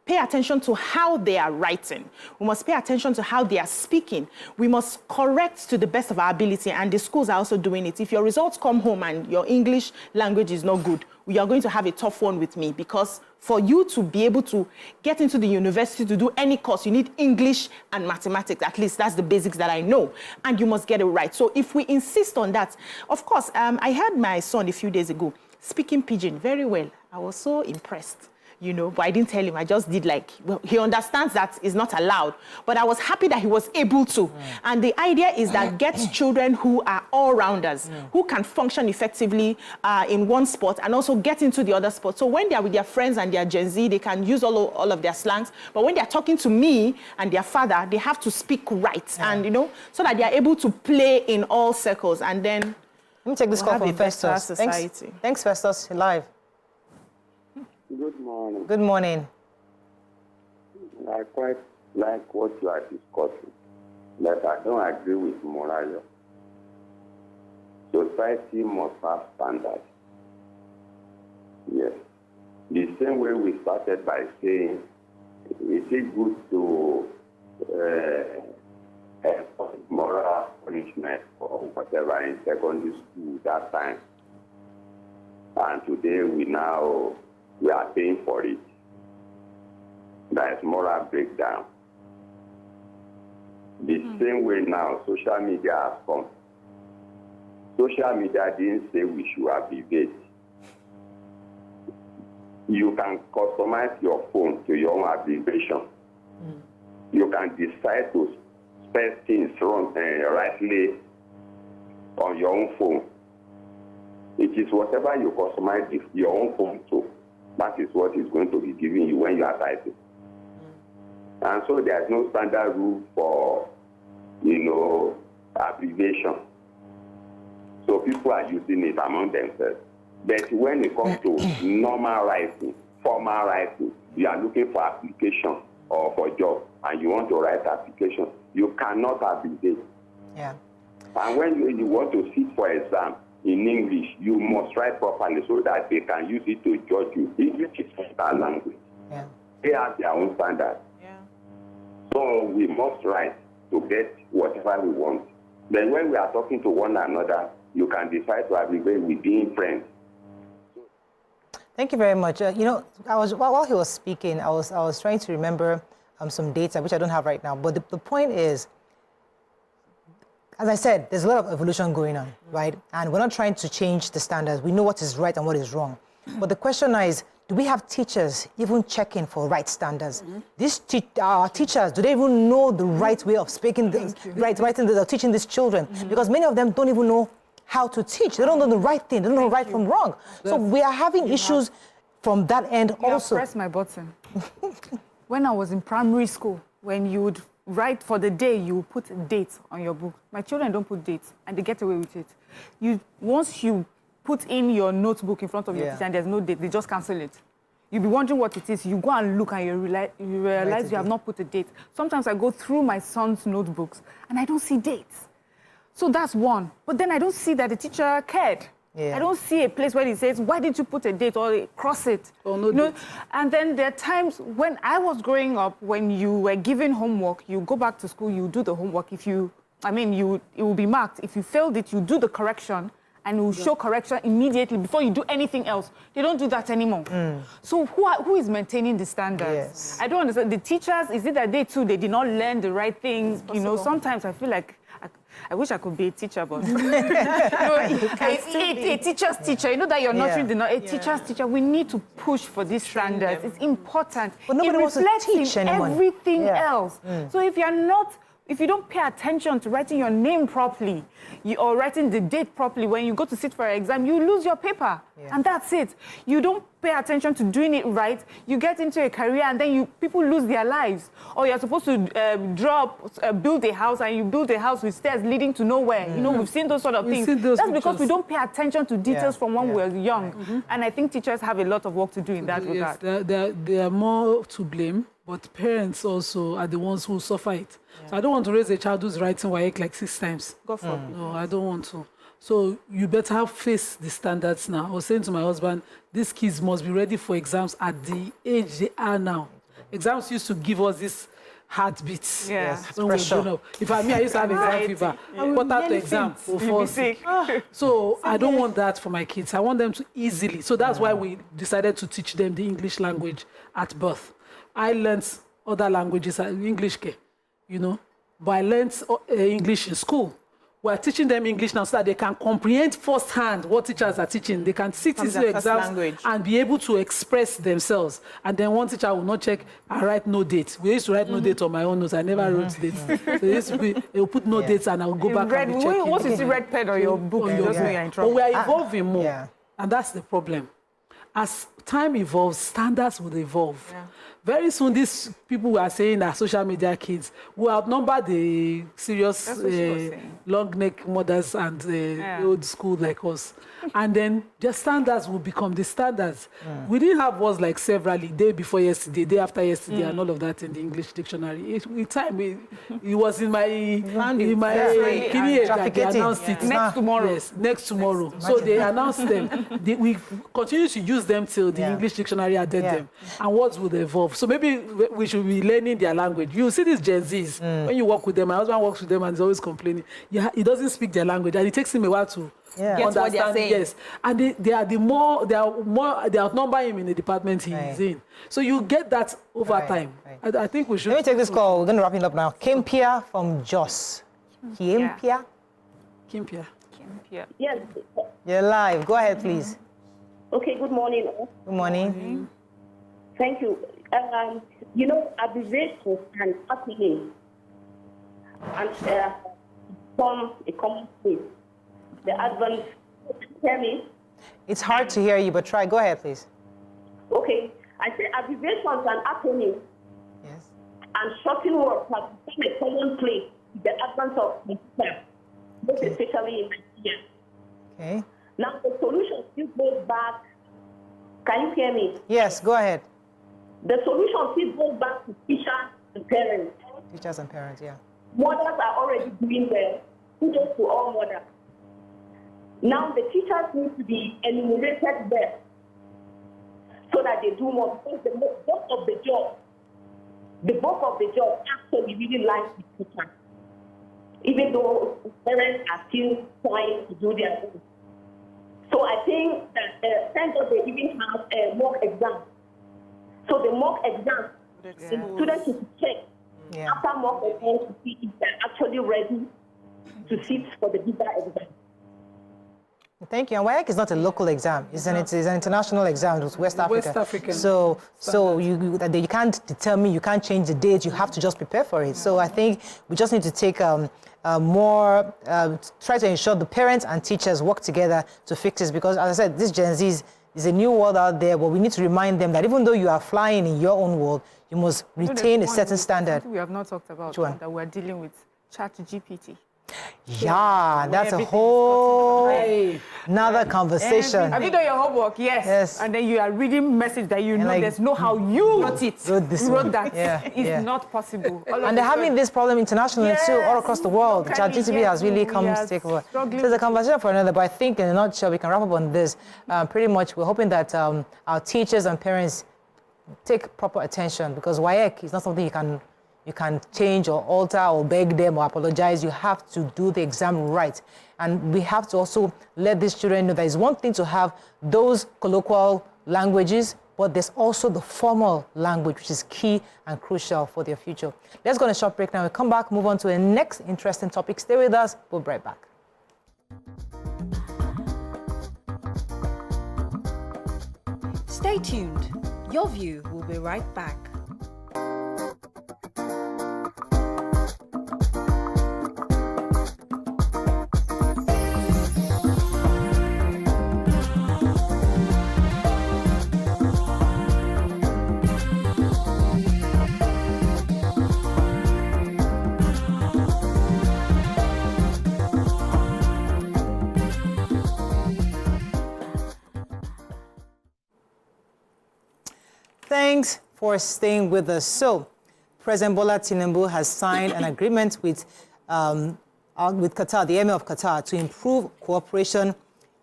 pay attention to how they are writing. We must pay attention to how they are speaking. We must correct to the best of our ability, and the schools are also doing it. If your results come home and your English language is not good, we are going to have a tough one with me, because for you to be able to get into the university to do any course, you need English and mathematics. At least that's the basics that I know, and you must get it right. So if we insist on that, of course, I had my son a few days ago speaking Pidgin very well. I was so impressed. You know, but I didn't tell him. I just did well, he understands that it's not allowed. But I was happy that he was able to. And the idea is that get children who are all-rounders, who can function effectively in one sport and also get into the other sport. So when they're with their friends and they're Gen Z, they can use all of their slangs. But when they're talking to me and their father, they have to speak right. And, you know, so that they are able to play in all circles. And then let me take this call from Festus. Thanks, Festus. You're live. Good morning. Good morning. I quite like what you are discussing, but I don't agree with Morayo. Society must have standards. Yes. The same way we started by saying, is it good to enforce moral punishment or whatever in secondary school that time? And today we are paying for it. There is moral breakdown. The same way now, social media has come. social media didn't say we should abbreviate. You can customize your phone to your own abbreviation. You can decide to spell things rightly on your own phone. It is whatever you customize your own phone to. That is what is going to be given you when you are typing. And so there's no standard rule for, abbreviation. So people are using it among themselves. But when it comes to normal writing, formal writing, you are looking for application or for job, and you want to write application, you cannot abbreviate. Yeah. And when you want to sit for exam in English, you must write properly so that they can use it to judge you. English is our language. Yeah. They have their own standards. Yeah. So we must write to get whatever we want. Then when we are talking to one another, you can decide to abbreviate within friends. Thank you very much. While he was speaking, I was trying to remember some data, which I don't have right now. But the point is, as I said, there's a lot of evolution going on, right? And we're not trying to change the standards. We know what is right and what is wrong. But the question now is, do we have teachers even checking for right standards? Our teachers, do they even know the right way of speaking, teaching these children? Because many of them don't even know how to teach. They don't know the right thing. They don't know right from wrong. So we are having issues from that end also. Press my button. When I was in primary school, when you would write for the day, you put dates on your book. My children don't put dates, and they get away with it. Once you put in your notebook in front of your teacher and there's no date, they just cancel it. You'll be wondering what it is. You go and look and you realize you have not put a date. Sometimes I go through my son's notebooks and I don't see dates. So that's one. But then I don't see that the teacher cared. Yeah. I don't see a place where he says, why did you put a date or cross it? Or no date. And then there are times when I was growing up, when you were given homework, you go back to school, you do the homework. It will be marked. If you failed it, you do the correction and it will show correction immediately before you do anything else. They don't do that anymore. So who is maintaining the standards? Yes. I don't understand. The teachers, is it that they too, they did not learn the right things? Sometimes I feel like I wish I could be a teacher, but a teacher's teacher. You know that you're nurturing a teacher's teacher. We need to push for these standards. It's important. But nobody wants to teach anyone. Everything else. So if you don't pay attention to writing your name properly or writing the date properly, when you go to sit for an exam, you lose your paper. And that's it. You don't pay attention to doing it right, you get into a career and then people lose their lives. Or you're supposed to build a house and you build a house with stairs leading to nowhere. We've seen those sort of things. That's because we don't pay attention to details from when we were young. And I think teachers have a lot of work to do in that regard. They are more to blame, but parents also are the ones who suffer it. So I don't want to raise a child who's writing WAEC like 6 times. Go for it. No, I don't want to. So you better face the standards now. I was saying to my husband, these kids must be ready for exams at the age they are now. Exams used to give us this heartbeats. When we grown up. If I used to have exam fever. Put out the exam. You'll be sick. So I don't want that for my kids. I want them to easily. So that's why we decided to teach them the English language at birth. I learned other languages, English, but I learned English in school. We're teaching them English now so that they can comprehend firsthand what teachers are teaching. They can sit into exams and be able to express themselves. And then one teacher will not check and write no date. We used to write no date on my own notes. I never wrote dates. So they will put no dates and I'll go back and check. Once you see red pen on your book, you just know you're in trouble. But we are evolving more. And that's the problem. As time evolves, standards will evolve. Very soon, these people who are saying that social media kids will outnumber the serious long neck mothers and old school like us. And then the standards will become the standards. We didn't have words like severally, day before yesterday, day after yesterday, and all of that in the English dictionary. It was in my that they announced it. Next tomorrow. Yes, next tomorrow. So they announced them. We continue to use them till the English dictionary added them. And words will evolve. So maybe we should be learning their language. You see these Gen Zs, when you work with them, my husband works with them and he's always complaining. He doesn't speak their language and it takes him a while to understand. What yes. And they outnumber him in the department he's in. So you get that over time. I think we should. Let me take this call. We're going to wrap it up now. Kimpia from Jos. Kimpia? Kimpia. Yeah. Yes. You're live. Go ahead, please. Okay, good morning. Good morning. Thank you. Abbreviations and acronyms and form a common place. The advance, hear me? It's hard to hear you, but try. Go ahead, please. Okay. I say abbreviations and acronyms Yes. and shortened words have become a common place with the advance of computer, most especially in Nigeria. Okay. Now, the solution still goes back. Can you hear me? Yes, go ahead. The solution still goes back to teachers and parents. Teachers and parents, yeah. Mothers are already doing well. Kudos to all mothers. Now, the teachers need to be enumerated there so that they do more, because the bulk of the job actually really lies with teachers, even though parents are still trying to do their own. So I think that thank God they even have a mock exam. So the mock exam, the students should check after mock exam to see if they're actually ready to sit for the bigger exam. Thank you. And WAEC is not a local exam; it's an international exam with West Africa. So you can't determine, you can't change the date. You have to just prepare for it. So I think we just need to take try to ensure the parents and teachers work together to fix this. Because as I said, this Gen Z is a new world out there, but we need to remind them that even though you are flying in your own world, you must retain a certain standard. We have not talked about that we're dealing with ChatGPT. Yeah, that's a whole another conversation. Have you done your homework? Yes. And then you are reading message that you know there's no how you wrote it. Wrote that. It's not possible. And they're having this problem internationally too, all across the world. ChatGPT has really come to take over. So there's a conversation for another, but I think in a nutshell we can wrap up on this. Pretty much we're hoping that our teachers and parents take proper attention, because WAEC is not something you can change or alter or beg them or apologize. You have to do the exam right. And we have to also let these children know that it's one thing to have those colloquial languages, but there's also the formal language, which is key and crucial for their future. Let's go on a short break now. We'll come back, move on to the next interesting topic. Stay with us. We'll be right back. Stay tuned. Your View will be right back. Thanks for staying with us. So, President Bola Tinubu has signed an agreement with Qatar, the Emir of Qatar, to improve cooperation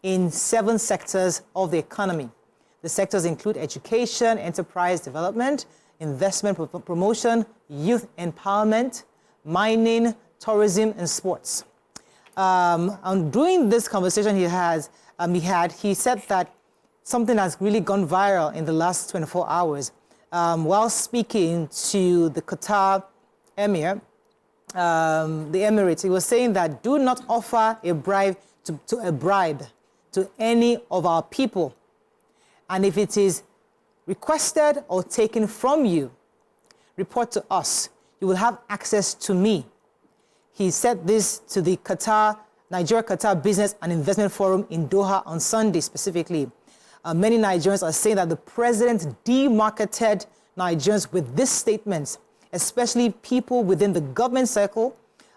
in 7 sectors of the economy. The sectors include education, enterprise development, investment promotion, youth empowerment, mining, tourism, and sports. And during this conversation he said that something has really gone viral in the last 24 hours. While speaking to the Qatar Emir, the Emirates, he was saying that do not offer a bribe to any of our people. And if it is requested or taken from you, report to us. You will have access to me. He said this to the Nigeria-Qatar Business and Investment Forum in Doha on Sunday specifically. Many Nigerians are saying that the president demarketed Nigerians with this statement, especially people within the government circle,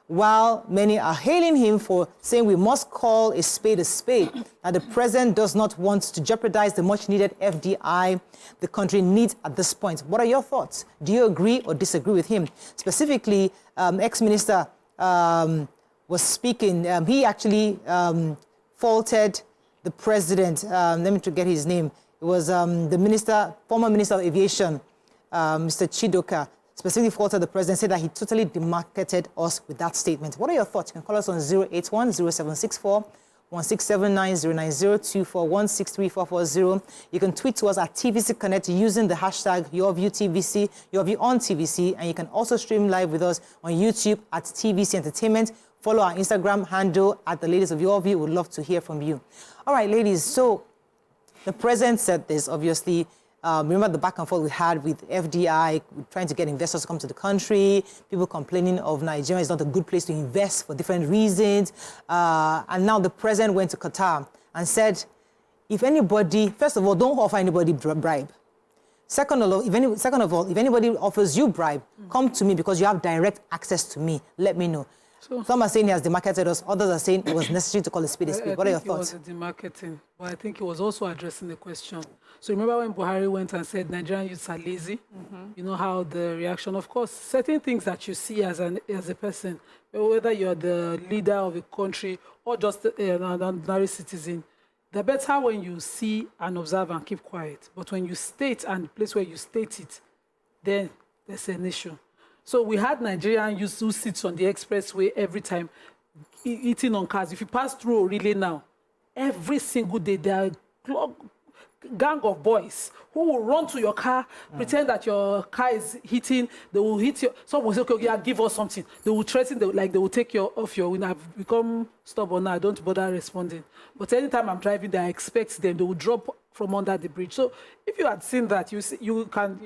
while many are hailing him for saying we must call a spade, that the president does not want to jeopardize the much-needed FDI the country needs at this point. What are your thoughts? Do you agree or disagree with him? Specifically, ex-minister was speaking. He actually faulted the president. Let me get his name. It was the former minister of aviation, Mr. Chidoka, specifically faulted the president, said that he totally demarketed us with that statement. What are your thoughts? You can call us on 081-0764-1679, 090-241-63440. You can tweet to us at TVC Connect using the hashtag YourViewTVC, YourView on TVC, and you can also stream live with us on YouTube at TVC Entertainment. Follow our Instagram handle at the ladies of your view. Would love to hear from you. All right, ladies. So the president said this, obviously. Remember the back and forth we had with FDI, trying to get investors to come to the country, people complaining of Nigeria is not a good place to invest for different reasons. And now the president went to Qatar and said, if anybody, first of all, don't offer anybody bribe. Second of all, if anybody offers you bribe, come to me because you have direct access to me. Let me know. Sure. Some are saying he has demarketed us. Others are saying it was necessary to call a spade a spade. What are your thoughts? I think it was demarketing, but I think he was also addressing the question. So remember when Buhari went and said Nigerian youths are lazy? You know how the reaction, of course, certain things that you see as a person, whether you're the leader of a country or just an ordinary citizen, the better when you see and observe and keep quiet. But when you state and the place where you state it, then there's an issue. So we had Nigerian youths who sits on the expressway every time, eating on cars. If you pass through really now, every single day there are gang of boys who will run to your car, pretend that your car is hitting. They will hit you. Some will say, okay, yeah, give us something. They will threaten, they will take you off your window. I've become stubborn now. I don't bother responding. But anytime I'm driving there, I expect them. They will drop from under the bridge. So if you had seen that, you can,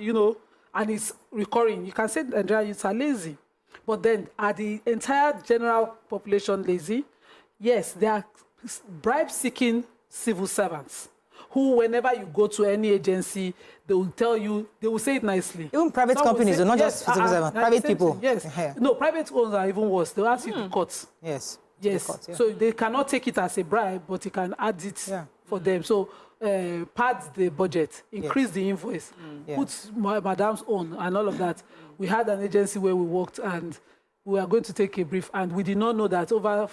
and it's recurring. You can say Nigerian youths are lazy. But then, are the entire general population lazy? Yes, they are bribe-seeking civil servants who, whenever you go to any agency, they will tell you, they will say it nicely. Even private companies, not just civil servants, private people. Yes. No, private ones are even worse. They'll ask you to cut. Yes. Yes. Cut, yeah. So they cannot take it as a bribe, but you can add it for them. So pad the budget, increase the invoice, put madam's own and all of that. We had an agency where we worked and we were going to take a brief and we did not know that over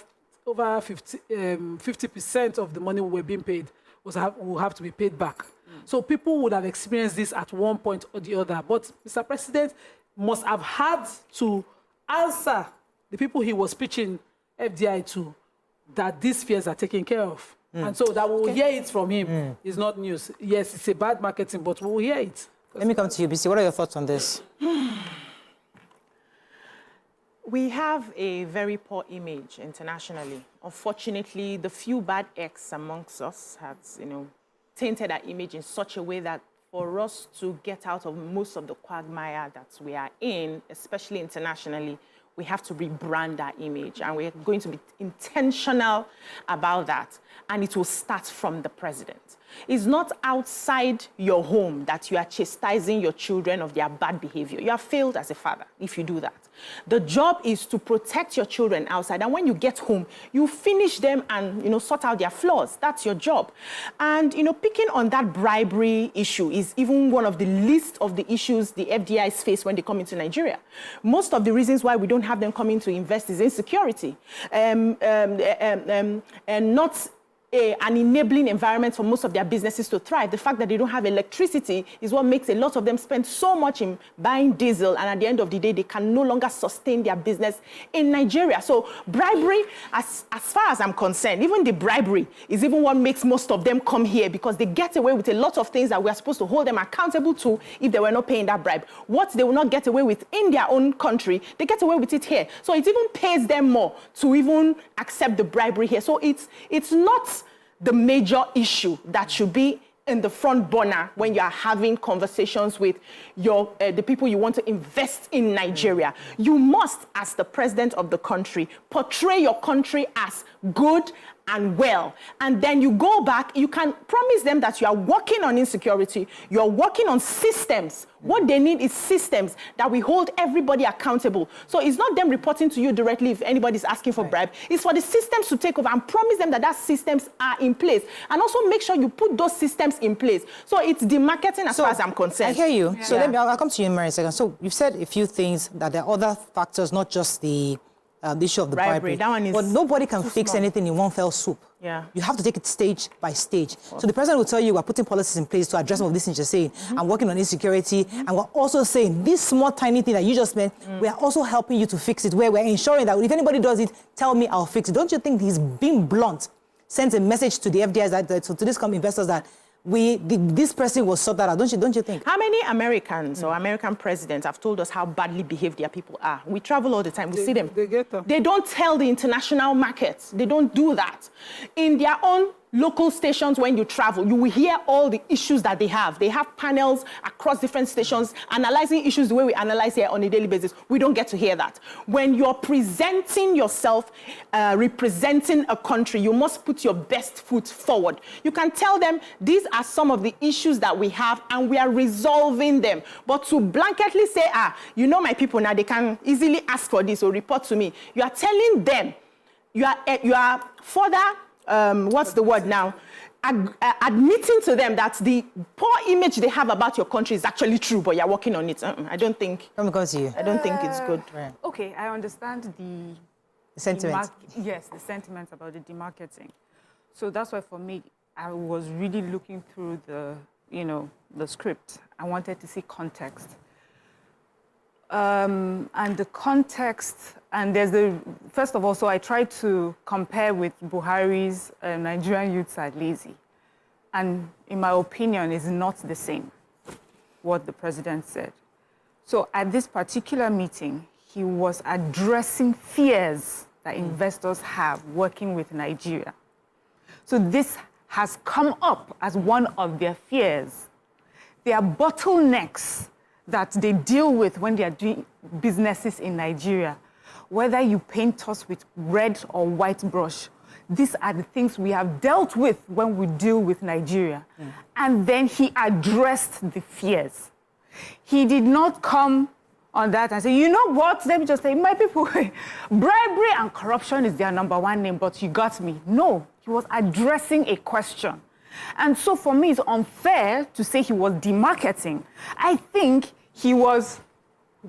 50% of the money we were being paid will have to be paid back. So people would have experienced this at one point or the other. But Mr. President must have had to answer the people he was pitching FDI to that these fears are taken care of. And so that we'll hear it from him is not news. Yes, it's a bad marketing, but we'll hear it. Let me come to you, BC. What are your thoughts on this? We have a very poor image internationally. Unfortunately, the few bad eggs amongst us has, tainted our image in such a way that for us to get out of most of the quagmire that we are in, especially internationally, we have to rebrand our image, and we're going to be intentional about that. And it will start from the president. It's not outside your home that you are chastising your children of their bad behavior. You have failed as a father if you do that. The job is to protect your children outside. And when you get home, you finish them and, sort out their flaws. That's your job. And, picking on that bribery issue is even one of the least of the issues the FDIs face when they come into Nigeria. Most of the reasons why we don't have them coming to invest is insecurity. And not an enabling environment for most of their businesses to thrive. The fact that they don't have electricity is what makes a lot of them spend so much in buying diesel, and at the end of the day, they can no longer sustain their business in Nigeria. So bribery, as far as I'm concerned, even the bribery is even what makes most of them come here, because they get away with a lot of things that we are supposed to hold them accountable to if they were not paying that bribe. What they will not get away with in their own country, they get away with it here. So it even pays them more to even accept the bribery here. So it's not the major issue that should be in the front burner when you are having conversations with the people you want to invest in Nigeria. You must, as the president of the country, portray your country as good and well. And then you go back, you can promise them that you are working on insecurity, you're working on systems. What they need is systems that we hold everybody accountable. So it's not them reporting to you directly if anybody's asking for bribe. It's for the systems to take over and promise them that systems are in place. And also make sure you put those systems in place. So it's demarketing as far as I'm concerned. I hear you. Yeah. So I'll come to you in a second. So you've said a few things that there are other factors, not just the issue of the bribery. That one is but nobody can fix anything in one fell swoop. Yeah. You have to take it stage by stage. So the president will tell you we're putting policies in place to address some of these things you're saying. I'm working on insecurity. And we're also saying this small, tiny thing that you just meant, we are also helping you to fix it, where we're ensuring that if anybody does it, tell me, I'll fix it. Don't you think he's being blunt, sends a message to the FDIs, to these investors that this person will sort that out, don't you think? How many Americans or American presidents have told us how badly behaved their people are? We travel all the time, we see them. They don't tell the international markets. They don't do that. In their own local stations, when you travel, you will hear all the issues that they have. They have panels across different stations analyzing issues the way we analyze here on a daily basis. We don't get to hear that. When you're presenting yourself, representing a country, you must put your best foot forward. You can tell them, these are some of the issues that we have and we are resolving them. But to blanketly say, you know my people now, they can easily ask for this or report to me. You are telling them, you are further, what's the word now? Admitting to them that the poor image they have about your country is actually true, but you're working on it. I don't think. Let me go to you. I don't think it's good. Right. Okay, I understand the sentiment. Yes, the sentiment about the demarketing. So that's why for me, I was really looking through the script. I wanted to see context. And the context, and first of all, so I tried to compare with Buhari's Nigerian youths are lazy. And in my opinion, it's not the same, what the president said. So at this particular meeting, he was addressing fears that investors have working with Nigeria. So this has come up as one of their fears. There are bottlenecks that they deal with when they are doing businesses in Nigeria. Whether you paint us with red or white brush, these are the things we have dealt with when we deal with Nigeria. And then he addressed the fears. He did not come on that and say, you know what, let me just say, my people, bribery and corruption is their #1 name, but you got me. No, he was addressing a question. And so for me, it's unfair to say he was demarketing. I think he was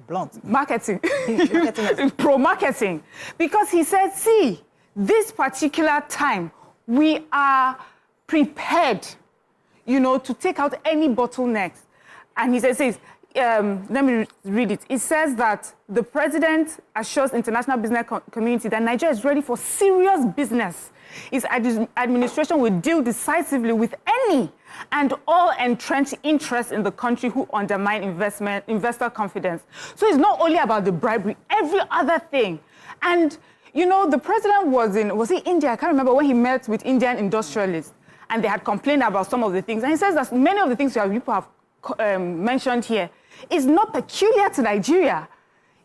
blunt marketing, pro-marketing. Because he said, see, this particular time, we are prepared, to take out any bottlenecks. And he says, let me read it. It says that the president assures international business community that Nigeria is ready for serious business. His administration will deal decisively with any and all entrenched interests in the country who undermine investor confidence. So it's not only about the bribery, every other thing. And, the president was he India? I can't remember when he met with Indian industrialists and they had complained about some of the things. And he says that many of the things people have mentioned here is not peculiar to Nigeria.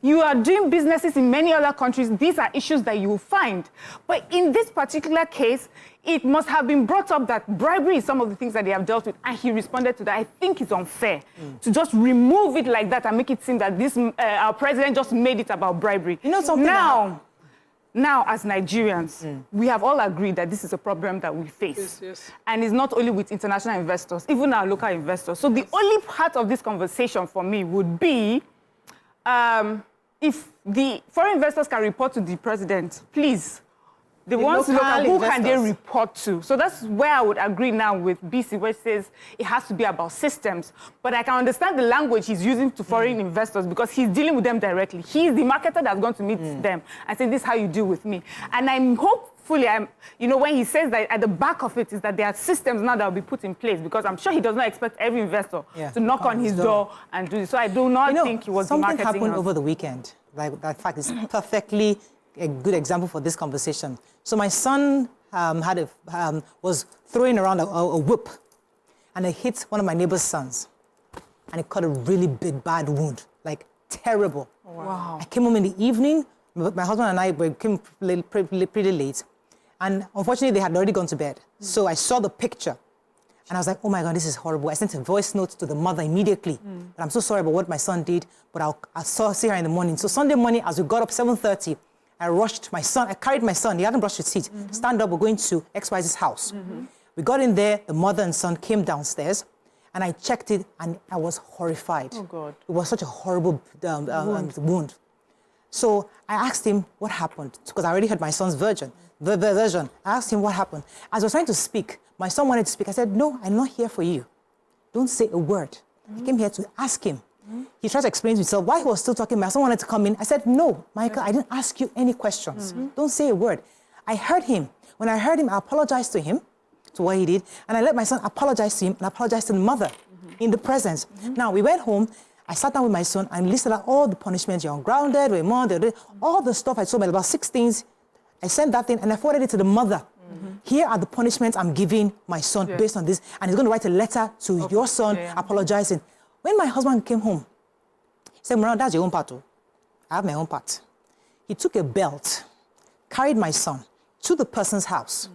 You are doing businesses in many other countries. These are issues that you will find. But in this particular case, it must have been brought up that bribery is some of the things that they have dealt with, and he responded to that. I think it's unfair to just remove it like that and make it seem that our president just made it about bribery. You know something? Now, as Nigerians, we have all agreed that this is a problem that we face. Yes. And it's not only with international investors, even our local investors. So the only part of this conversation for me would be, if the foreign investors can report to the president, please, the ones who can they report to? So that's where I would agree now with BC, where it says it has to be about systems. But I can understand the language he's using to foreign investors because he's dealing with them directly. He's the marketer that's going to meet them and say, this is how you deal with me. And I'm hopefully, when he says that at the back of it is that there are systems now that will be put in place, because I'm sure he does not expect every investor to knock on his door and do this. So I do not think he was something happened over the weekend. Like that fact is perfectly a good example for this conversation. So my son was throwing around a whip, and it hit one of my neighbor's sons, and it cut a really bad wound, like terrible. Wow. I came home in the evening. My husband and I came pretty late, and unfortunately they had already gone to bed. So I saw the picture, and I was like, oh my God, this is horrible. I sent a voice note to the mother immediately. And I'm so sorry about what my son did, but I'll see her in the morning. So Sunday morning, as we got up 7:30, I rushed my son. I carried my son. He hadn't brushed his teeth. Stand up, we're going to XYZ's house. We got in there. The mother and son came downstairs, and I checked it, and I was horrified. Oh, God. It was such a horrible wound. So I asked him what happened, because I already heard my son's version. I asked him what happened. As I was trying to speak, my son wanted to speak. I said, no, I'm not here for you. Don't say a word. I came here to ask him. He tried to explain to himself why he was still talking. My son wanted to come in. I said, no, Michael, I didn't ask you any questions. Don't say a word. I heard him. When I heard him, I apologized to him. to what he did. And I let my son apologize to him and apologize to the mother in the presence. Now, we went home. I sat down with my son and listed out all the punishments. You're ungrounded, all the stuff I told him, about 6 things. I sent that thing and I forwarded it to the mother. Here are the punishments I'm giving my son based on this. And he's going to write a letter to your son apologizing. When my husband came home, he said, Mara, that's your own part too. I have my own part. He took a belt, carried my son to the person's house,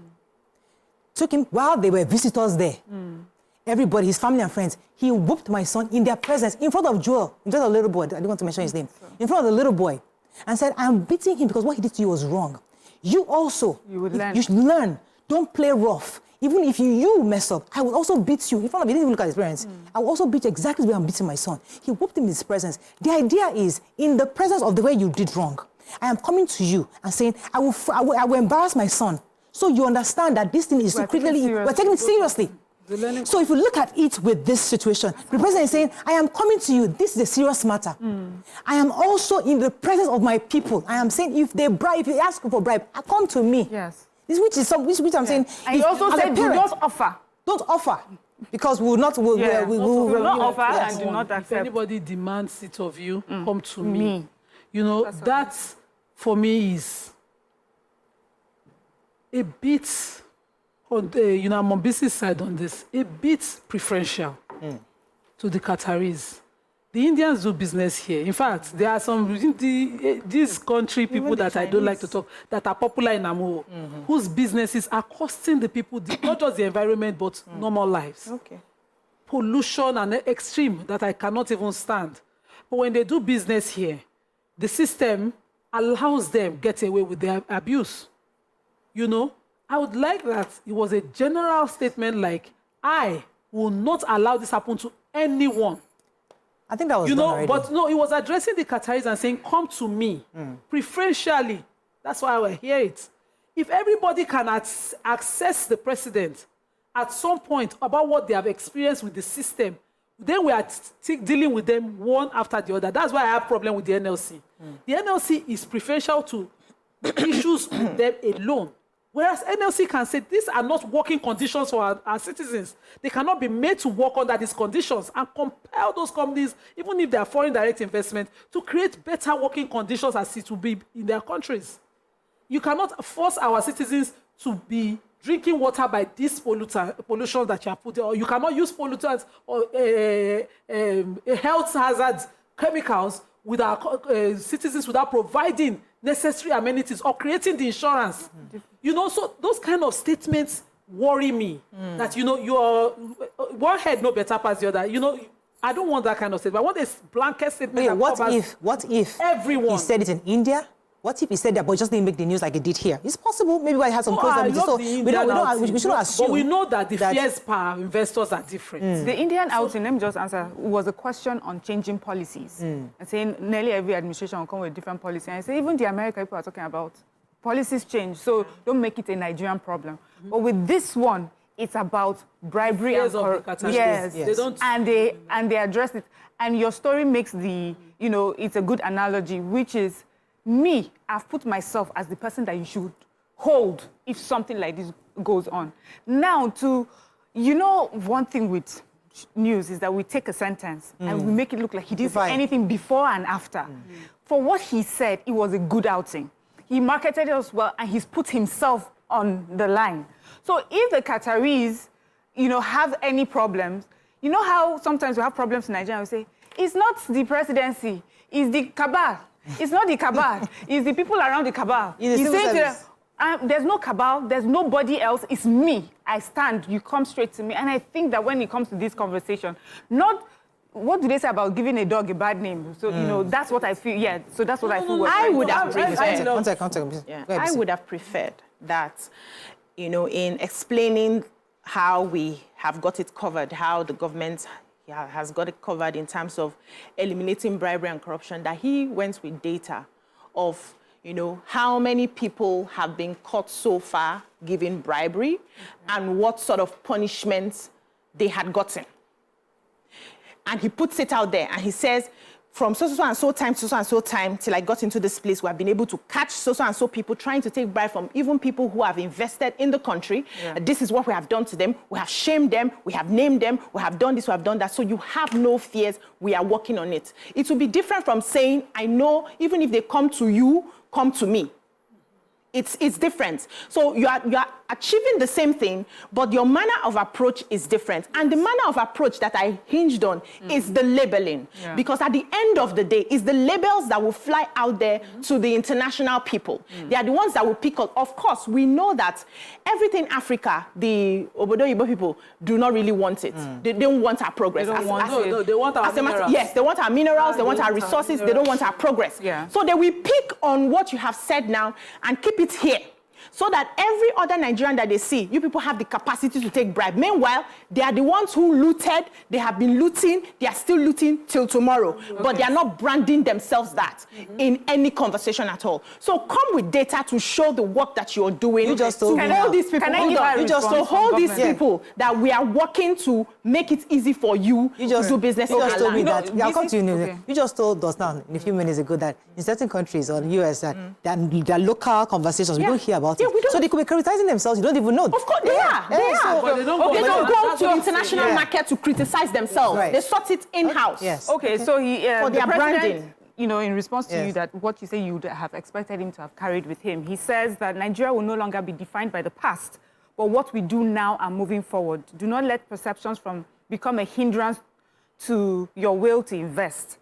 took him while there were visitors there. Everybody, his family and friends, he whooped my son in their presence, in front of Joel, in front of the little boy. I don't want to mention his name. In front of the little boy. And said, I'm beating him because what he did to you was wrong. You also, you should learn. Don't play rough. Even if you mess up, I will also beat you. In front of him, he didn't even look at his parents. I will also beat you exactly the way I'm beating my son. He whooped him in his presence. The idea is, in the presence of the way you did wrong, I am coming to you and saying, I will embarrass my son. So you understand that this thing is we're taking it seriously. So if you look at it with this situation, the president is saying, I am coming to you. This is a serious matter. I am also in the presence of my people. I am saying, if they bribe, if you ask for bribe, come to me. Yes. This which I'm saying. And you also said, do not offer. Don't offer. Because we will not, we will not offer and do not accept. If anybody demands it of you, come to me. You know, that for me is a bit, you know, I'm on business side on this, a bit preferential to the Qataris. The Indians do business here. In fact, there are some these country people that I don't like to talk, that are popular in Amuo, whose businesses are costing the people, not just the environment, but normal lives. Okay. Pollution and extreme that I cannot even stand. But when they do business here, the system allows them get away with their abuse. You know, I would like that it was a general statement like, I will not allow this happen to anyone. I think that was already. But no, he was addressing the Qataris and saying, come to me, preferentially. That's why I hear it. If everybody can access the president at some point about what they have experienced with the system, then we are dealing with them one after the other. That's why I have a problem with the NLC. The NLC is preferential to issues with them alone. Whereas NLC can say, these are not working conditions for our citizens. They cannot be made to work under these conditions and compel those companies, even if they are foreign direct investment, to create better working conditions as it will be in their countries. You cannot force our citizens to be drinking water by this pollution that you have put there, or you cannot use pollutants or health hazards, chemicals with our citizens without providing necessary amenities or creating the insurance. You know, so those kind of statements worry me. That, you know, you're one head no better past the other. You know, I don't want that kind of statement. I want a blanket statement. Wait, what if everyone he said it in India? What if he said that, but just didn't make the news like he did here? It's possible. Maybe I had some close meetings. So we shouldn't assume. But we know that the fears per investors are different. The Indian outing, let me just answer, was a question on changing policies. And saying nearly every administration will come with a different policy. And I say, even the American people are talking about policies change, so don't make it a Nigerian problem. But with this one, it's about bribery and corruption. Yes. They don't, and they address it. And your story makes the, you know, it's a good analogy, which is, me, I've put myself as the person that you should hold if something like this goes on. Now, you know, one thing with news is that we take a sentence and we make it look like he didn't say anything before and after. For what he said, it was a good outing. He marketed us well and he's put himself on the line. So if the Qataris, you know, have any problems, you know how sometimes we have problems in Nigeria, we say, it's not the presidency, it's the cabal. It's not the cabal. It's the people around the cabal. You say to them, there's no cabal. There's nobody else. It's me. I stand. You come straight to me. And I think that when it comes to this conversation, not what do they say about giving a dog a bad name? So, you know, that's what I feel. Yeah, so that's what I feel. I would have preferred. I would have preferred that, you know, in explaining how we have got it covered, how the government has got it covered in terms of eliminating bribery and corruption, that he went with data of, you know, how many people have been caught so far giving bribery and what sort of punishments they had gotten. And he puts it out there and he says, from so and so time to so and so time till I got into this place where I've been able to catch so and so people trying to take bribe from even people who have invested in the country. Yeah. This is what we have done to them. We have shamed them. We have named them. We have done this. We have done that. So you have no fears. We are working on it. It will be different from saying, I know even if they come to you, come to me. It's different. So you are achieving the same thing, but your manner of approach is different. And the manner of approach that I hinged on is the labeling. Yeah. Because at the end of the day, it's the labels that will fly out there to the international people. They are the ones that will pick up. Of course, we know that everything Africa, the Obodo Igbo people, do not really want it. They don't want our progress. They don't want they want our minerals. Yes, they want our minerals, they want our resources, they don't want our progress. Yeah. So they will pick on what you have said now and keep it here. So that every other Nigerian that they see, you people have the capacity to take bribe. Meanwhile, they are the ones who looted, they have been looting, they are still looting till tomorrow. Okay. But they are not branding themselves that in any conversation at all. So come with data to show the work that you're doing. You just to hold these people. To hold these people that we are working to make it easy for you to do business. You just told me that. I'll come to you. Okay. You just told us now in a few minutes ago that in certain countries or US, there are local conversations. We don't hear about it. So they could be criticizing themselves. You don't even know. Of course, they are. They are. But they don't go to the international market to criticize themselves. Right. They sort it in-house. Yes. Okay, so he... for their branding. You know, in response to you, that what you say you would have expected him to have carried with him, he says that Nigeria will no longer be defined by the past, but what we do now and moving forward. Do not let perceptions become a hindrance to your will to invest.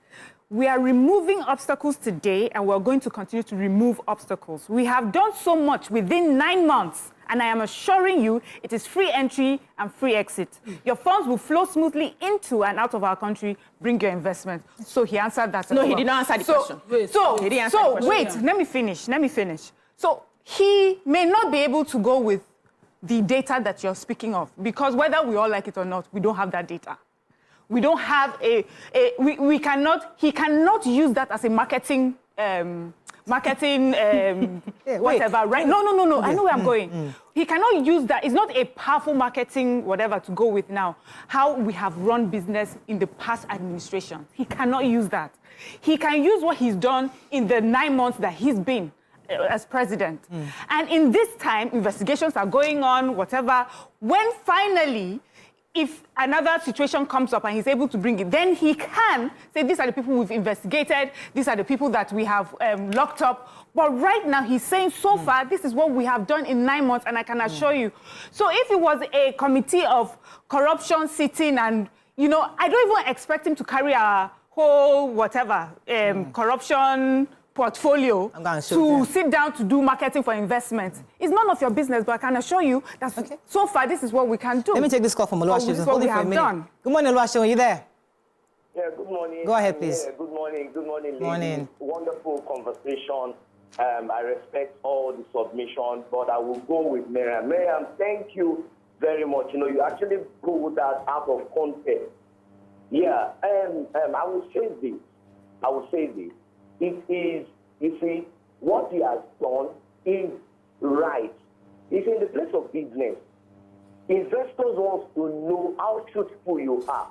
We are removing obstacles today, and we're going to continue to remove obstacles. We have done so much within 9 months, and I am assuring you it is free entry and free exit. Your funds will flow smoothly into and out of our country, bring your investment. So he answered that. No, he did not answer the question. Let me finish. So he may not be able to go with the data that you're speaking of, because whether we all like it or not, we don't have that data. We don't have he cannot use that as a marketing, whatever, right? No. Okay. I know where I'm going. He cannot use that. It's not a powerful marketing, whatever, to go with now. How we have run business in the past administration. He cannot use that. He can use what he's done in the 9 months that he's been as president. And in this time, investigations are going on, whatever. When finally, if another situation comes up and he's able to bring it, then he can say, these are the people we've investigated, these are the people that we have locked up. But right now, he's saying, so far, this is what we have done in 9 months, and I can assure you. So if it was a committee of corruption sitting and, you know, I don't even expect him to carry a whole, whatever, corruption portfolio to sit down to do marketing for investment. It's none of your business, but I can assure you that so far this is what we can do. Let me take this call from Oluwaseun. Hold it for a minute. Done. Good morning, Oluwaseun. Are you there? Yeah, good morning. Go ahead, please. Yeah, good morning. Good morning, ladies. Morning. Wonderful conversation. I respect all the submissions, but I will go with Miriam. Miriam, thank you very much. You know, you actually pulled that out of context. Yeah, I will say this. It is, you see, what he has done is right. It's in the place of business. Investors want to know how truthful you are.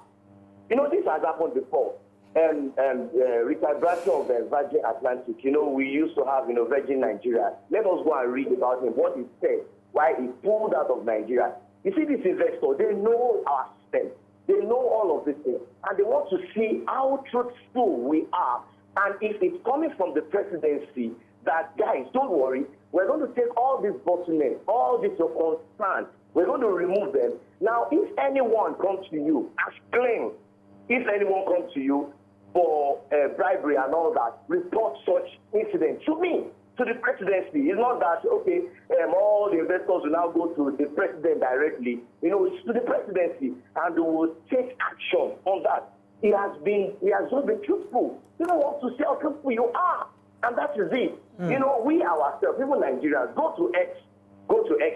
You know, this has happened before. Richard Bradshaw of Virgin Atlantic, you know, we used to have, you know, Virgin Nigeria. Let us go and read about him, what he said, why he pulled out of Nigeria. You see, this investor, they know our system. They know all of these things. And they want to see how truthful we are. And if it's coming from the presidency, that, guys, don't worry, we're going to take all these bottlenecks, all these concerns, we're going to remove them. Now, if anyone comes to you, explain, if anyone comes to you for bribery and all that, report such incident to me, to the presidency. It's not that, okay, all the investors will now go to the president directly. You know, it's to the presidency, and they will take action on that. He has not been truthful. You don't want to see how truthful you are. And that is it. You know, we ourselves, even Nigerians, go to X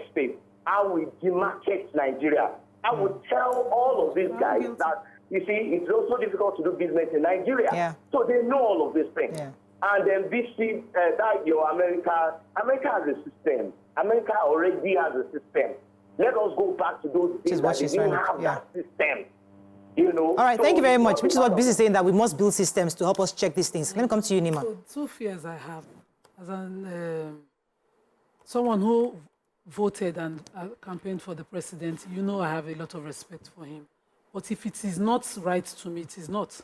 space. I will demarcate Nigeria. I will tell all of these guys that, you see, it's also difficult to do business in Nigeria. Yeah. So they know all of these things. Yeah. And then VC, America has a system. America already has a system. Let us go back to those things that they didn't have that system. You know. All right, So thank you very it's much. not Which is a what matter Biz of- is saying, that we must build systems to help us check these things. Let me come to you, Nima. So, two fears I have. As an someone who voted and campaigned for the president, you know I have a lot of respect for him. But if it is not right to me, it is not.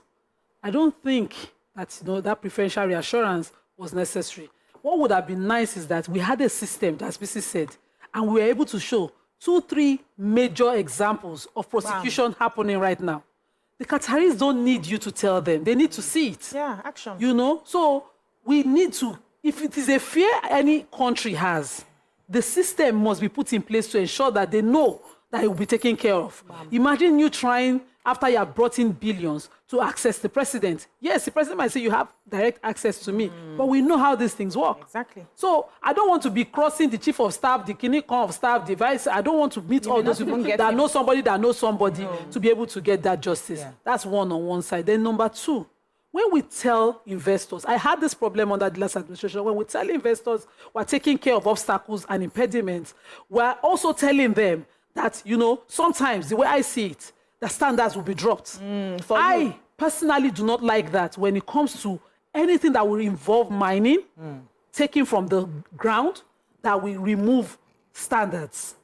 I don't think that that preferential reassurance was necessary. What would have been nice is that we had a system, as BC said, and we were able to show 2-3 major examples of prosecution happening right now. The Qataris don't need you to tell them. They need to see it. Yeah, action. You know? So we need to, if it is a fear any country has, the system must be put in place to ensure that they know that it will be taken care of. Imagine you trying, after you have brought in billions, to access the president. Yes, the president might say you have direct access to me, but we know how these things work. Exactly. So I don't want to be crossing the chief of staff, the clinic of staff, the vice. I don't want to meet all those people that know somebody to be able to get that justice. Yeah. That's one on one side. Then number two, when we tell investors, I had this problem under the last administration, when we tell investors we're taking care of obstacles and impediments, we're also telling them that, sometimes the way I see it, the standards will be dropped. I personally do not like that when it comes to anything that will involve mining, taking from the ground, that will remove standards,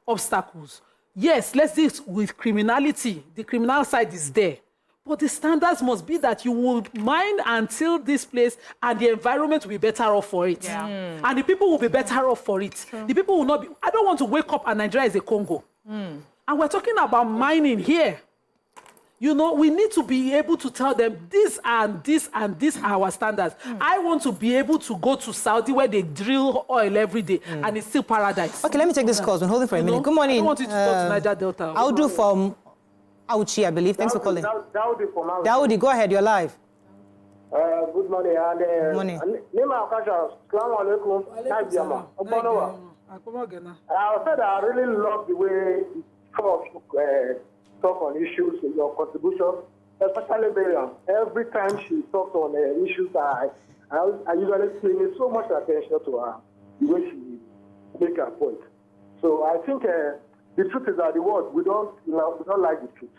obstacles. Yes, let's deal with criminality. The criminal side is there. But the standards must be that you will mine until this place and the environment will be better off for it. Yeah. And the people will be better off for it. True. The people will not be... I don't want to wake up and Nigeria is a Congo. And we're talking about mining here. We need to be able to tell them this and this and this are our standards. I want to be able to go to Saudi where they drill oil every day and it's still paradise. Okay, let me take this call. I've been holding for a minute. Good morning. I don't want you to talk to Niger Delta. I'll do from Auchi, I believe. Thanks for calling. Daudi, go ahead. You're live. Good morning. Good morning. I said I really love the way you talk on issues, your contribution, especially Miriam. Every time she talks on issues, I usually pay so much attention to her, the way she makes her point. So I think the truth is that the world, we don't like the truth.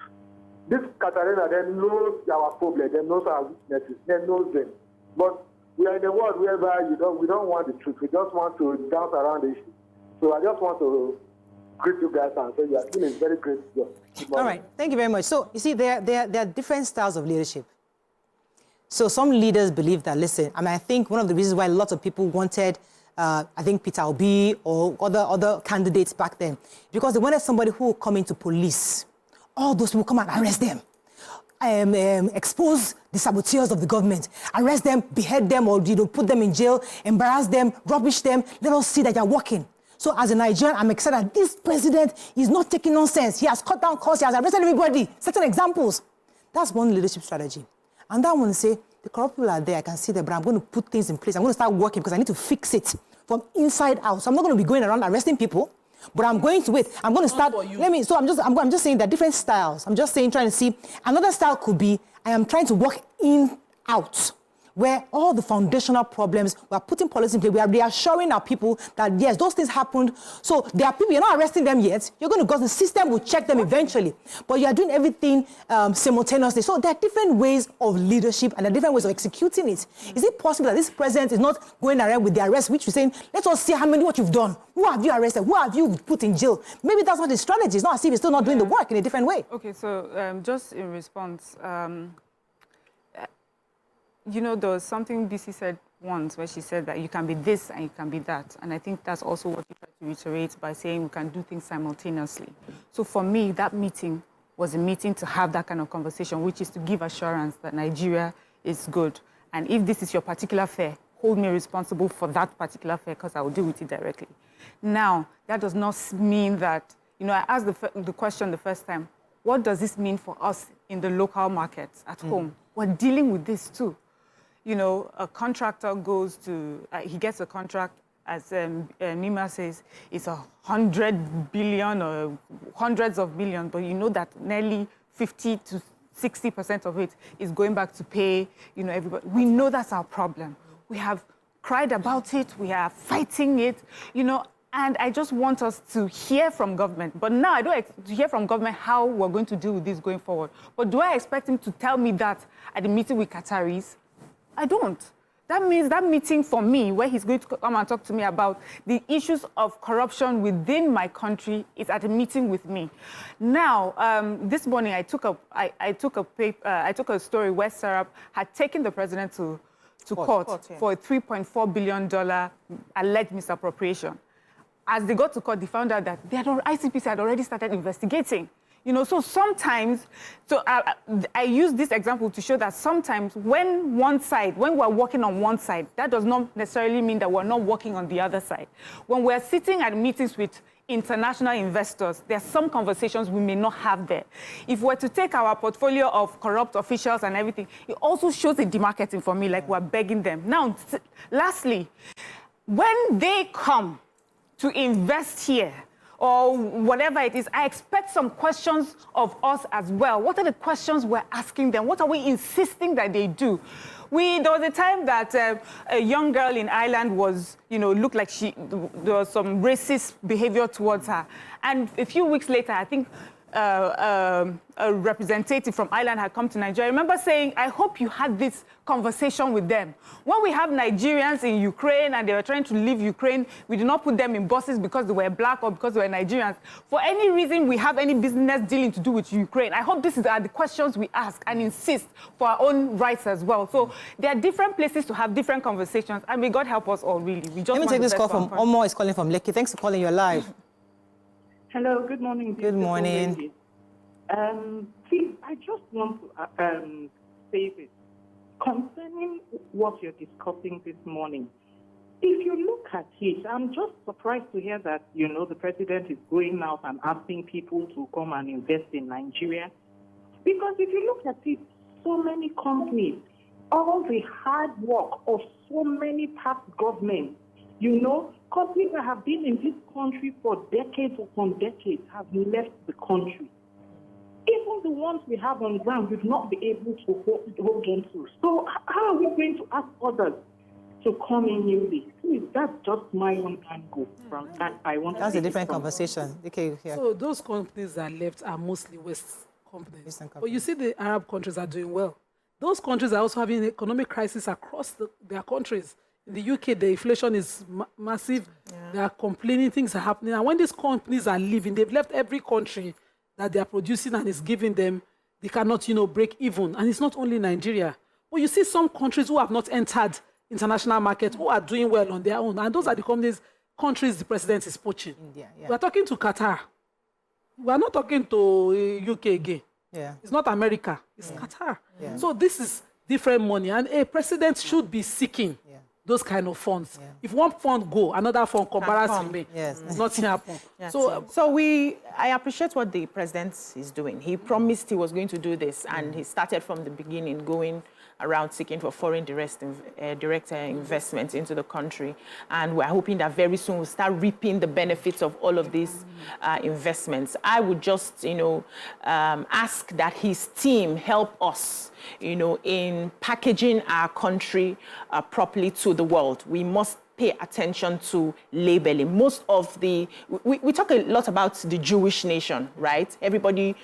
This Qatarina, they knows our problem, they knows our weaknesses, they knows them. But we are in a world whereby we don't want the truth. We just want to dance around the issue. So I just want to greet you guys and say you are doing a very great job. All right, thank you very much. So you see, there are different styles of leadership. So some leaders believe that, listen, I think one of the reasons why lots of people wanted I think Peter Obi or other candidates back then, because they wanted somebody who would come into police. All those people come and arrest them, expose the saboteurs of the government, arrest them, behead them, or put them in jail, embarrass them, rubbish them. Let us see that you're working. So as a Nigerian, I'm excited that this president is not taking nonsense. He has cut down costs, he has arrested everybody. Certain examples. That's one leadership strategy. And that one say, the corrupt people are there, I can see them, but I'm going to put things in place. I'm going to start working because I need to fix it from inside out. So I'm not going to be going around arresting people, but I'm going to wait. I'm going to start. I'm just saying there are different styles. I'm just saying, trying to see. Another style could be, I am trying to work in, out, where all the foundational problems, we are putting policy in place, we are reassuring our people that, yes, those things happened. So there are people, you're not arresting them yet. You're going to go, the system will check them eventually. But you are doing everything simultaneously. So there are different ways of leadership and there are different ways of executing it. Is it possible that this president is not going around with the arrest, which you're saying, let us see what you've done. Who have you arrested? Who have you put in jail? Maybe that's not his strategy. It's not as if he's still not doing the work in a different way. Okay, so just in response, there was something BC said once where she said that you can be this and you can be that. And I think that's also what you try to reiterate by saying we can do things simultaneously. So for me, that meeting was a meeting to have that kind of conversation, which is to give assurance that Nigeria is good. And if this is your particular fare, hold me responsible for that particular fare because I will deal with it directly. Now, that does not mean that, I asked the question the first time, what does this mean for us in the local markets at home? We're dealing with this too. A contractor goes to, he gets a contract, as Nima says, it's 100 billion or hundreds of billions, but you know that nearly 50 to 60% of it is going back to pay, everybody. We know that's our problem. We have cried about it. We are fighting it. And I just want us to hear from government. But now I don't expect to hear from government how we're going to deal with this going forward. But do I expect him to tell me that at the meeting with Qataris? I don't. That means that meeting for me, where he's going to come and talk to me about the issues of corruption within my country, is at a meeting with me. Now, this morning I took a story where Sarab had taken the president to court for a $3.4 billion alleged misappropriation. As they got to court, they found out that ICPC had already started investigating. You know, so sometimes, I use this example to show that sometimes when we're working on one side, that does not necessarily mean that we're not working on the other side. When we're sitting at meetings with international investors, there are some conversations we may not have there. If we're to take our portfolio of corrupt officials and everything, it also shows a demarketing for me, like we're begging them. Now, lastly, when they come to invest here, or whatever it is, I expect some questions of us as well. What are the questions we're asking them? What are we insisting that they do? There was a time that a young girl in Ireland looked like there was some racist behavior towards her. And a few weeks later, I think a representative from Ireland had come to Nigeria. I remember saying, I hope you had this conversation with them. When we have Nigerians in Ukraine and they were trying to leave Ukraine, we do not put them in buses because they were black or because they were Nigerians. For any reason we have any business dealing to do with Ukraine, I hope these are the questions we ask and insist for our own rights as well. So there are different places to have different conversations, and may God help us all, really. Let me take this call from Omo is calling from Lekki. Thanks for calling. You're live. Hello, good morning. Good morning. Please, I just want to say this. Concerning what you're discussing this morning, if you look at it, I'm just surprised to hear that, the president is going out and asking people to come and invest in Nigeria. Because if you look at it, so many companies, all the hard work of so many past governments, companies that have been in this country for decades upon decades have left the country. Even the ones we have on ground, we've not been able to hold on to. So how are we going to ask others to come in newly? Please, that's just my own angle from that. That's a different conversation. Okay, yeah. So those companies that left are mostly West companies. But you see the Arab countries are doing well. Those countries are also having economic crisis across their countries. In the UK, the inflation is massive. Yeah. They are complaining, things are happening. And when these companies are leaving, they've left every country that they are producing and is giving them, they cannot, break even. And it's not only Nigeria. But you see some countries who have not entered international market, who are doing well on their own. And those are the countries the president is poaching. India, yeah. We are talking to Qatar. We are not talking to UK again. Yeah. It's not America, it's Qatar. Yeah. So this is different money. And a president should be seeking those kind of funds. Yeah. If one fund go, another fund comparison me. Yes. Nothing happen. Yeah. So I appreciate what the president is doing. He promised he was going to do this, and he started from the beginning going around seeking for foreign direct investment into the country. And we're hoping that very soon we'll start reaping the benefits of all of these investments. I would just, ask that his team help us, in packaging our country properly to the world. We must pay attention to labeling. Most of we talk a lot about the Jewish nation, right? Everybody,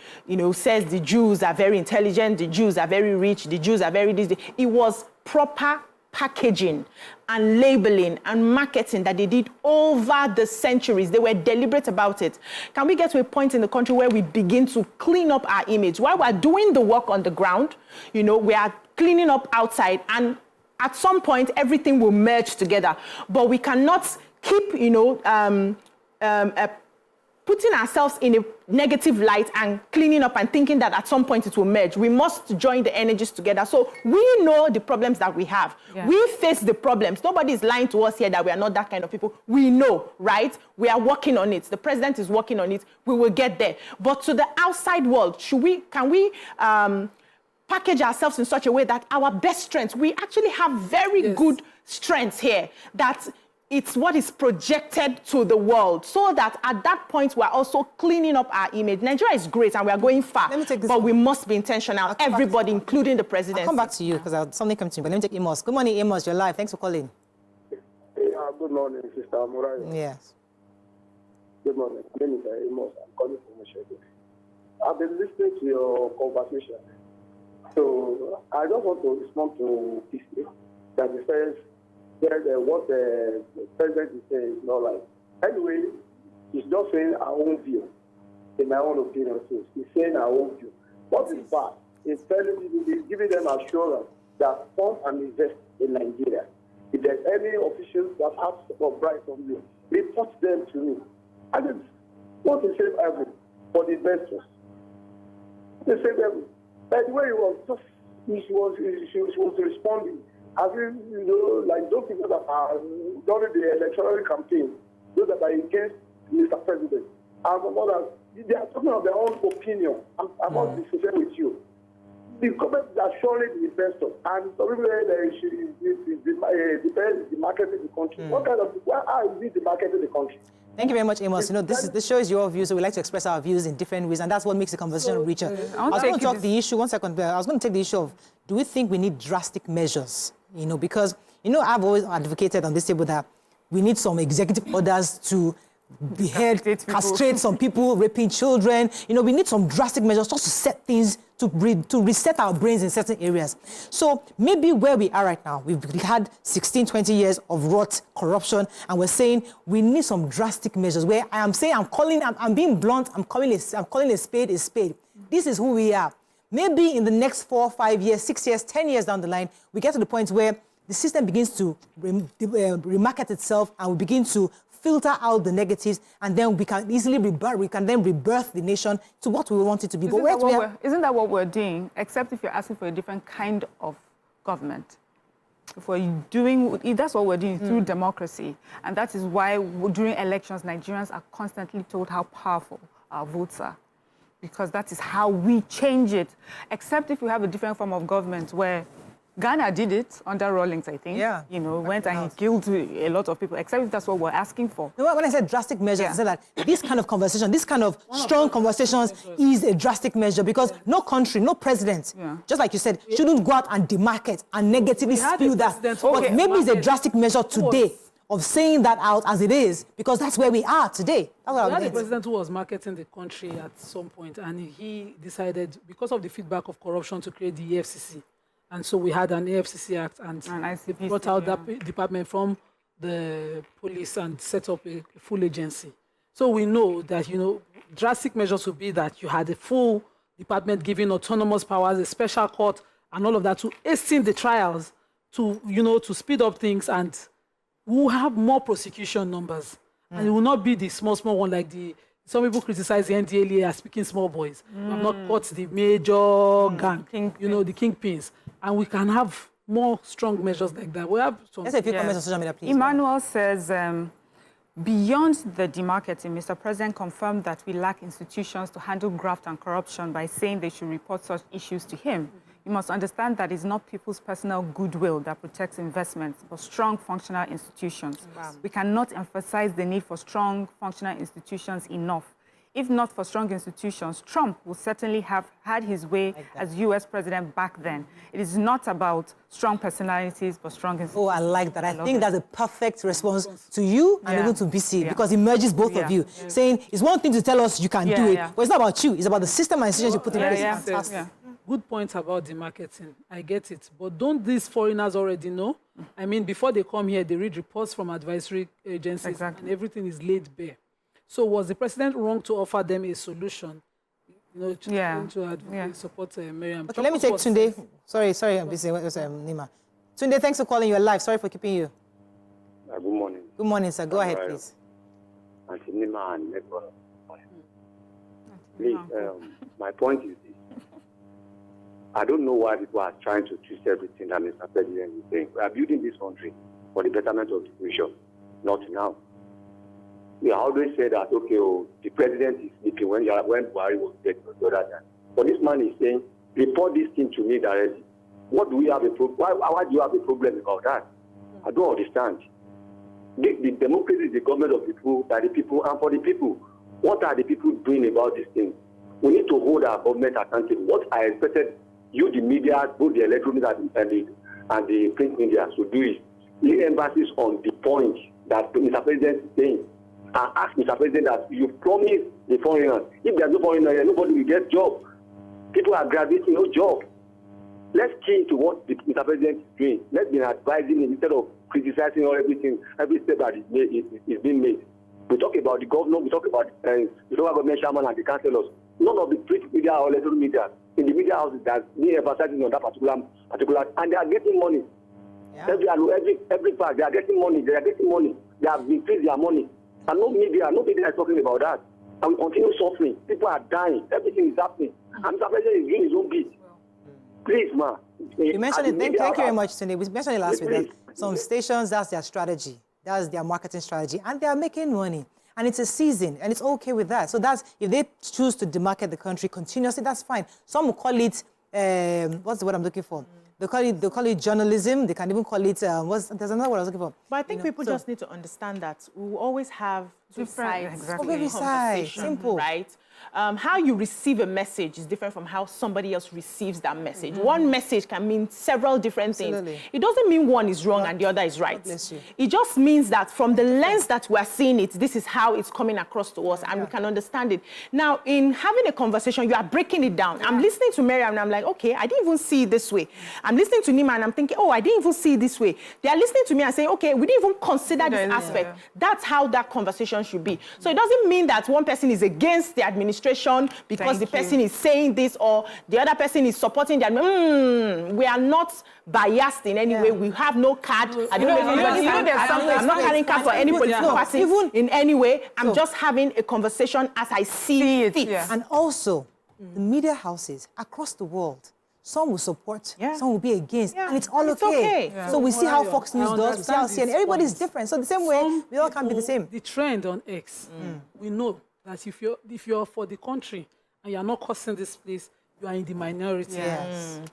says the Jews are very intelligent, the Jews are very rich, the Jews are very this. It was proper packaging and labeling and marketing that they did over the centuries. They were deliberate about it. Can we get to a point in the country where we begin to clean up our image? While we're doing the work on the ground, we are cleaning up outside, and at some point, everything will merge together. But we cannot keep, putting ourselves in a negative light and cleaning up and thinking that at some point it will merge. We must join the energies together. So we know the problems that we have. Yeah. We face the problems. Nobody is lying to us here that we are not that kind of people. We know, right? We are working on it. The president is working on it. We will get there. But to the outside world, can we package ourselves in such a way that our best strengths, we actually have very good strengths here, that it's what is projected to the world, so that at that point we're also cleaning up our image. Nigeria is great and we are going far, but we must be intentional, everybody, including the president. I'll come back to you because something comes to me, but let me take Amos. Good morning, Amos, you're live. Thanks for calling. Good morning, Sister Murai. Yes. Good morning. My name is Amos. I'm calling from Michigan. I've been listening to your conversation. So I just want to respond to this that he says that what the president is saying is not right. Anyway, he's just saying our own view, in my own opinion. So he's saying our own view. What is bad is giving them assurance that come and invest in Nigeria. If there's any officials that ask for bribe from you, report them to me. And it's not the same everything for the investors. The same everything. By the way, she was responding. As if, like those people that are during the electoral campaign, those that are against Mr. President, and others, they are talking of their own opinion. I'm not disagreeing with you. The government is assuring the investors, and some people depends the market in the country. What kind of how is it the market in the country? Thank you very much, Amos. This shows your views, so we like to express our views in different ways, and that's what makes the conversation richer. I was going to talk the issue, one second, I was going to take the issue of, do we think we need drastic measures? Because, I've always advocated on this table that we need some executive orders to behead, castrate some people, raping children. We need some drastic measures just to set things, to reset our brains in certain areas. So maybe where we are right now, we've had 16, 20 years of rot, corruption, and we're saying we need some drastic measures where I'm being blunt, I'm calling a spade a spade. This is who we are. Maybe in the next 4, 5 years, 6 years, 10 years down the line, we get to the point where the system begins to remarket itself and we begin to filter out the negatives, and then we can easily rebirth the nation to what we want it to be. Isn't that what we're doing? Except if you're asking for a different kind of government. If we're doing, that's what we're doing through democracy. And that is why during elections, Nigerians are constantly told how powerful our votes are. Because that is how we change it. Except if you have a different form of government where Ghana did it under Rawlings, I think. Yeah. Went and he killed a lot of people, except if that's what we're asking for. When I said drastic measures, I said that this kind of conversation, this kind of strong conversations is a drastic measure because no country, no president, just like you said, shouldn't go out and demarket and negatively spew that. But maybe it's a drastic measure today of saying that out as it is, because that's where we are today. That's what we had a president who was marketing the country at some point, and he decided, because of the feedback of corruption, to create the EFCC. And so we had an AFCC Act, and they brought out that department from the police and set up a full agency. So we know that, drastic measures would be that you had a full department giving autonomous powers, a special court, and all of that to hasten the trials, to speed up things, and we'll have more prosecution numbers. And it will not be the small one like some people criticize the NDLEA as speaking small boys. We have not caught the major gang, the kingpins. And we can have more strong measures like that. We have some. Let's have a few comments on social media, please. Emmanuel says, beyond the demarketing, Mr. President confirmed that we lack institutions to handle graft and corruption by saying they should report such issues to him. You must understand that it's not people's personal goodwill that protects investments, but strong functional institutions. Wow. We cannot emphasize the need for strong functional institutions enough. If not for strong institutions, Trump would certainly have had his way as U.S. president back then. It is not about strong personalities, but strong institutions. Oh, I like that. I think that's a perfect response to you and even to BC, because it merges both of you. Saying it's one thing to tell us you can do it, but it's not about you. It's about the system and institutions you put in place. Fantastic. Good point about the marketing. I get it. But don't these foreigners already know? I mean, before they come here, they read reports from advisory agencies, and everything is laid bare. So was the president wrong to offer them a solution? To support Miriam. Okay, let me take Tunde. Sorry, I'm busy. Nima. Tunde, thanks for calling. You're live. Sorry for keeping you. Good morning. Good morning, sir. Go ahead, please. Auntie Nima and Nebra. Please, my point is this. I don't know why people are trying to twist everything that Mr. President is saying. We are building this country for the betterment of the nation, not now. We always say that, the president is sleeping when Buhari was dead the other time. But this man is saying, report this thing to me directly. What do we have why do you have a problem about that? I don't understand. The democracy is the government of the people, by the people, and for the people. What are the people doing about this thing? We need to hold our government accountable. What I expected you, the media, both the electronic and the print media, to do is leave embassies on the point that Mr. President is saying. and ask Mr. President that you promised the foreigners. If there's no foreigner, nobody will get job. People are graduating, no job. Let's change to what Mr. President is doing. Let's be advising him instead of criticizing or everything, every step that is being made. We talk about the governor, we talk about the local government chairman and the councillors. None of the print media or electronic media in the media houses that's being emphasizing on that particular, and they are getting money. Yeah. Every part, they are getting money. They have increased their money. And no media is talking about that. And we continue suffering. People are dying. Everything is happening. And Mr. President is doing his own bit. Please, ma. You mentioned it. Thank you very much, Tunde. We mentioned it last week that some stations, that's their strategy. That's their marketing strategy. And they are making money. And it's a season. And it's okay with that. So that's, if they choose to demarket the country continuously, that's fine. Some will call it, what's the word I'm looking for? They call it journalism. They can even call it, there's another word I was looking for. But I think people just need to understand that we will always have two sides of every side. Simple. Right? How you receive a message is different from how somebody else receives that message. One message can mean several different things. It doesn't mean one is wrong and the other is right. It just means that from the lens that we're seeing it, this is how it's coming across to us and we can understand it. Now, in having a conversation, you are breaking it down. I'm listening to Mary and I'm like, okay, I didn't even see it this way. I'm listening to Nima and I'm thinking, oh, I didn't even see it this way. They are listening to me and saying, okay, we didn't even consider this aspect. That's how that conversation should be. So it doesn't mean that one person is against the administration because the person is saying this or the other person is supporting them. We are not biased in any way. We have no card. I don't know I'm not carrying card for any political party in any way. I'm just having a conversation as I see it. And also, the media houses across the world, some will support, some will be against, and it's all okay. So we see how Fox News does, we see how CNN, everybody's different. So the same way, we all can't be the same. The trend on X, we know that if you're for the country and you're not causing this place, you are in the minority.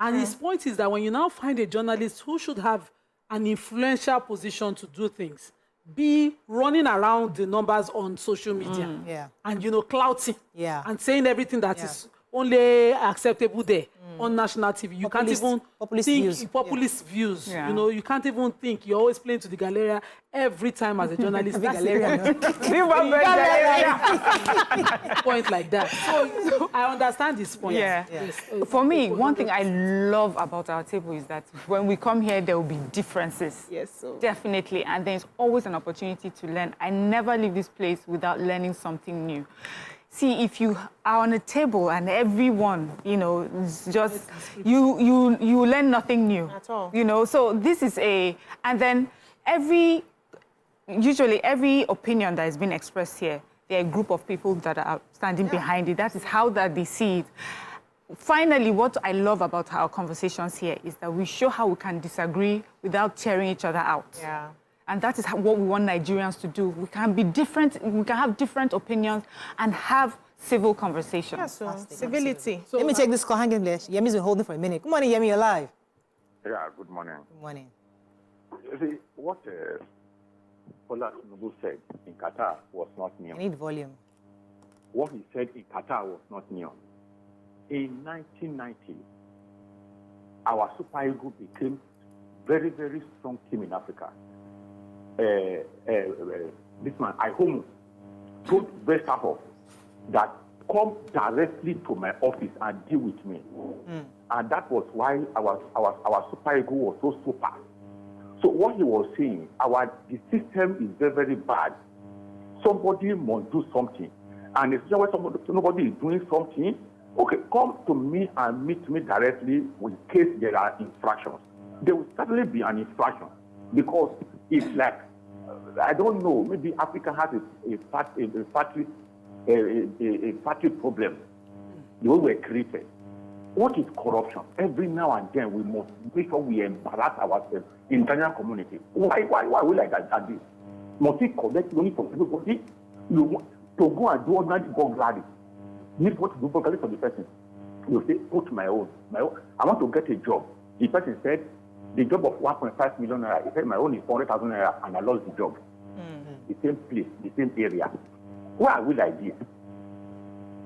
And his point is that when you now find a journalist who should have an influential position to do things, be running around the numbers on social media and, clouting and saying everything that is only acceptable there on national TV. You can't even think populist views. You can't even think. You're always playing to the Galleria every time as a journalist. Point like that. So I understand this point. For me, one thing I love about our table is that when we come here, there will be differences. Definitely. And there's always an opportunity to learn. I never leave this place without learning something new. See, if you are on a table and everyone, just you learn nothing new at all. So this is and then usually every opinion that has been expressed here, there are a group of people that are standing behind it. That is how that they see it. Finally, what I love about our conversations here is that we show how we can disagree without tearing each other out. And that is what we want Nigerians to do. We can be different, we can have different opinions and have civil conversations. Civility. So let me take this call. Hang in there. Yemi's been holding for a minute. Good morning, Yemi, you're live. Yeah, good morning. Good morning. You see, what Bola Tinubu said in Qatar was not new. I need volume. What he said in Qatar was not new. In 1990, our Super Eagles became very, very strong team in Africa. This man, Ihomu, told Vesterhoff that come directly to my office and deal with me. And that was why our Super Eagle was so super. So what he was saying, the system is very, very bad. Somebody must do something. And if somebody is doing something, okay, come to me and meet me directly in case there are infractions. There will certainly be an infraction because it's like, I don't know, maybe Africa has a factory problem. The way we're created. What is corruption? Every now and then we must make sure we embarrass ourselves in the international community. Why we like that at this? Must we collect money from everybody? To go and do ordinary burglary. Need what to do burglary for the person. You say, put my own. I want to get a job. The person said, the job of 1.5 million naira, he said my own is 400,000 naira and I lost the job. The same place, the same area. Why are we like this?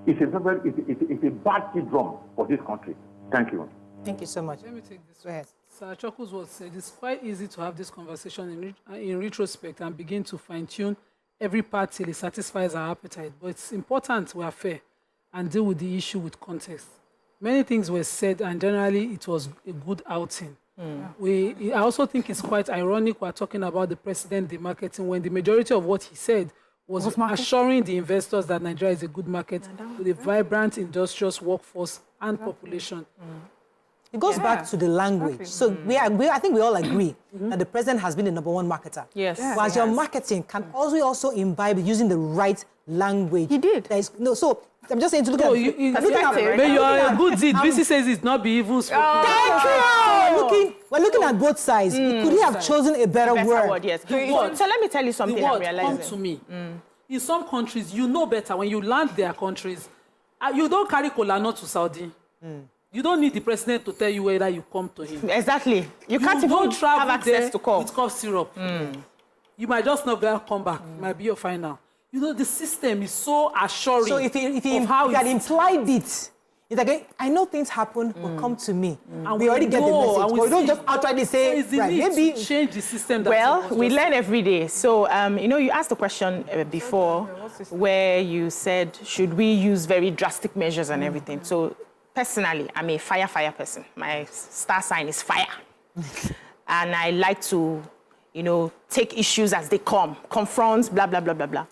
It's a bad syndrome for this country. Thank you. Thank you so much. Let me take this. Go ahead. Sir Choku's was said, it's quite easy to have this conversation in retrospect and begin to fine-tune every part till it satisfies our appetite. But it's important we are fair and deal with the issue with context. Many things were said, and generally it was a good outing. I also think it's quite ironic we're talking about the president demarketing when the majority of what he said was assuring the investors that Nigeria is a good market with a vibrant industrious workforce and population. It goes back to the language. So I think we all agree that the president has been the #1 marketer. Yes. But as your marketing can also imbibe using the right language. He did. So I'm just saying to look at it. But you are a good deed. BC says it's not be evil spoken. Thank you. We're looking at both sides. Could he have chosen a better word? Yes. So let me tell you something I'm realizing. Come to me. In some countries, you know better. When you land their countries, you don't carry kola nut to Saudi. You don't need the president to tell you whether you come to him. Exactly. You can't even have access to call. With cough syrup. You might just not be able to come back. It might be your final. You know, the system is so assuring. So if he had implied it, it's like, I know things happen, but come to me. And we already get the message. But we don't just outrightly say, right, maybe change the system. Well, we learn every day. So, you asked the question before where you said, should we use very drastic measures and everything? So, personally, I'm a fire person. My star sign is fire. And I like to, take issues as they come, confront, blah, blah, blah, blah, blah.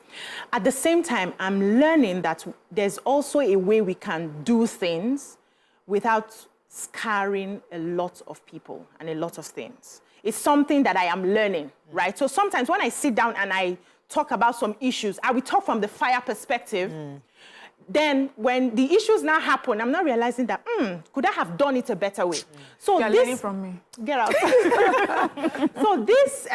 At the same time, I'm learning that there's also a way we can do things without scarring a lot of people and a lot of things. It's something that I am learning, right? So sometimes when I sit down and I talk about some issues, I will talk from the fire perspective. Then when the issues now happen, I'm not realizing that, could I have done it a better way? So you're learning from me. Get out. So this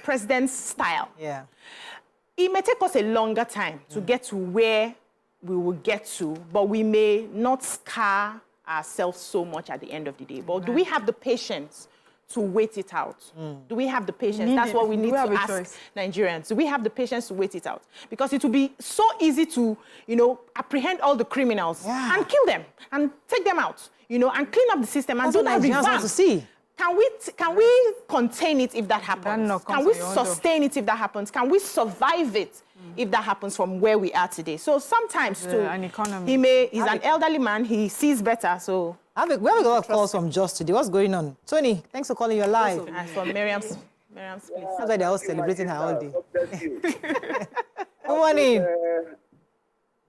president's style, it may take us a longer time to get to where we will get to, but we may not scar ourselves so much at the end of the day. But do we have the patience to wait it out? Do we have the patience? That's what we need to ask Nigerians. Do we have the patience to wait it out? Because it will be so easy to, apprehend all the criminals and kill them and take them out, and clean up the system and do that revamp. To see. Can we contain it if that happens? Can we sustain it if that happens? Can we survive it if that happens from where we are today? So sometimes he's an elderly man, he sees better, so. We have a lot of calls from Just today. What's going on? Tony, thanks for calling. You're live. And from Miriam's place. Sounds like they're all celebrating her all day. Good morning.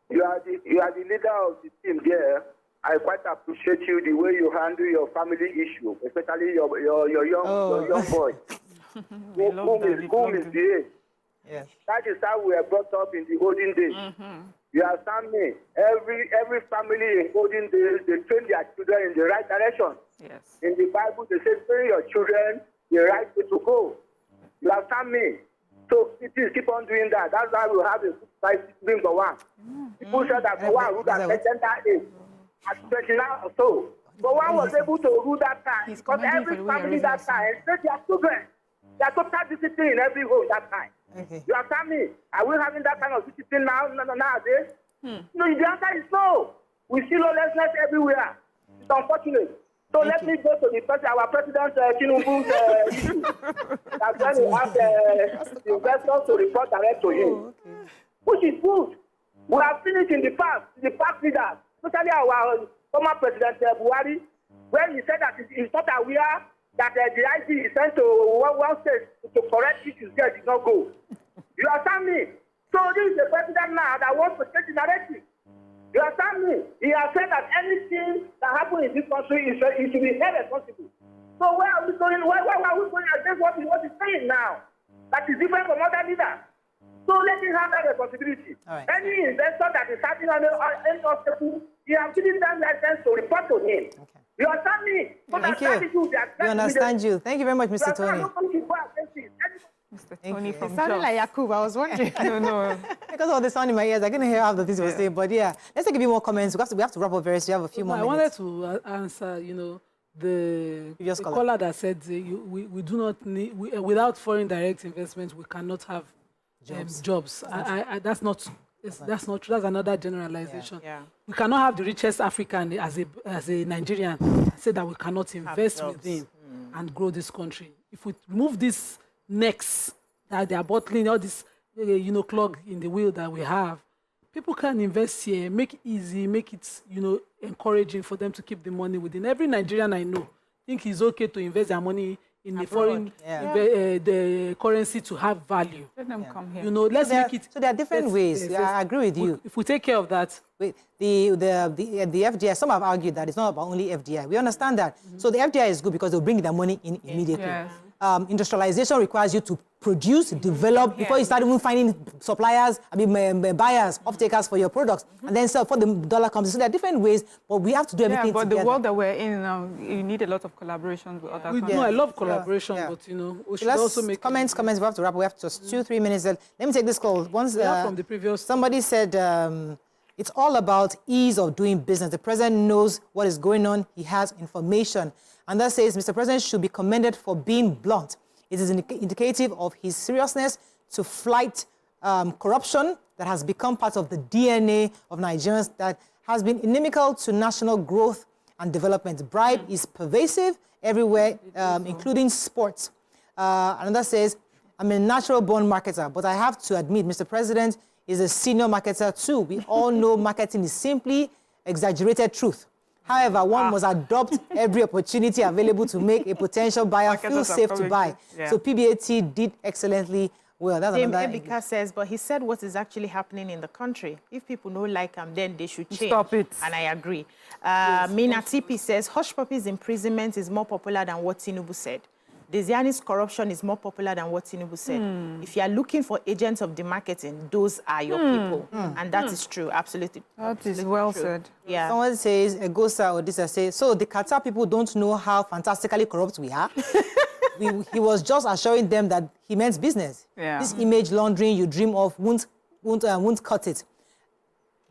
You are the leader of the team there. I quite appreciate you, the way you handle your family issue, especially your young boy. Whom is the age. Yes. That is how we are brought up in the olden days. You understand me? Every family in olden days, they train their children in the right direction. Yes. In the Bible, they say, train your children the right way to go. You understand me? So please keep on doing that. That's why we have a good society being the one. People said that for one who got that age at 29 or so. But one was able to rule that time because every family that time trained their children. They are total discipline in every home that time. Okay. You understand me? Are we having that kind of discipline nowadays? No, the answer is no. We see lawlessness everywhere. It's unfortunate. So let me go to our President Tinubu's issue. That's when we have the investors to report direct to him. Which is good. We have seen it in the past leaders, especially our former President Buhari, when he said that he's not aware that the IG is sent to one state to correct issues there did not go. You understand me? So this is the president now that wants to change the narrative. You understand me? He has said that anything that happens in this country is should be held responsible. So where are we going? Why are we going against what he's saying now? That is different from other leaders. So let him have that responsibility. Right. Any investor that is starting on any obstacle, he has given them license to report to him. Okay. You understand me? So thank you. We understand you. Thank you very much, Mr. Tony. Mr. Tony from It sounded like Yakub. I was wondering. No. Because of the sound in my ears, I couldn't hear half the things you were saying. But yeah, let's take a few more comments. We have to wrap up very soon. We have a few more minutes. I wanted to answer, the caller that said we do not need, without foreign direct investment, we cannot have jobs. That's not true. That's another generalization. Yeah. We cannot have the richest African as a Nigerian say that we cannot invest within and grow this country. If we remove these necks that they are bottling, all this clog in the wheel that we have. People can invest here, make it easy, make it, encouraging for them to keep the money within. Every Nigerian I know think it's okay to invest their money in the foreign the currency to have value. Let them come here. Let's make it. So there are different ways. I agree with you. If we take care of that. Wait, the FDI, some have argued that it's not about only FDI. We understand that. So the FDI is good because they'll bring their money in immediately. Yes. Industrialization requires you to produce, develop, before you start even finding suppliers, buyers, off-takers for your products, and then sell for the dollar comes in. So there are different ways, but we have to do everything but together. the world that we're in now, you need a lot of collaboration with other countries. I love collaboration, but, we should also make... Comments, we have to wrap. We have just 2-3 minutes. Let me take this call. Once from the previous... Somebody said... it's all about ease of doing business. The president knows what is going on. He has information. And that says, Mr. President should be commended for being blunt. It is indicative of his seriousness to fight corruption that has become part of the DNA of Nigerians that has been inimical to national growth and development. Bribe is pervasive everywhere, including sports. Another says, I'm a natural-born marketer, but I have to admit, Mr. President is a senior marketer too. We all know marketing is simply exaggerated truth. However, one must adopt every opportunity available to make a potential buyer feel safe to buy. Yeah. So PBAT did excellently well. That's another... Ebika says, but he said what is actually happening in the country. If people don't like him, then they should change. Stop it. And I agree. Mina TP says, Hush Puppy's imprisonment is more popular than what Tinubu said. Desiani's corruption is more popular than what Tinubu said. If you are looking for agents of the marketing, those are your people. And that is true, absolutely. That is well said. Yeah. Someone says, Egosa or this, I say, so the Qatar people don't know how fantastically corrupt we are. He was just assuring them that he meant business. Yeah. This image laundering you dream of won't cut it.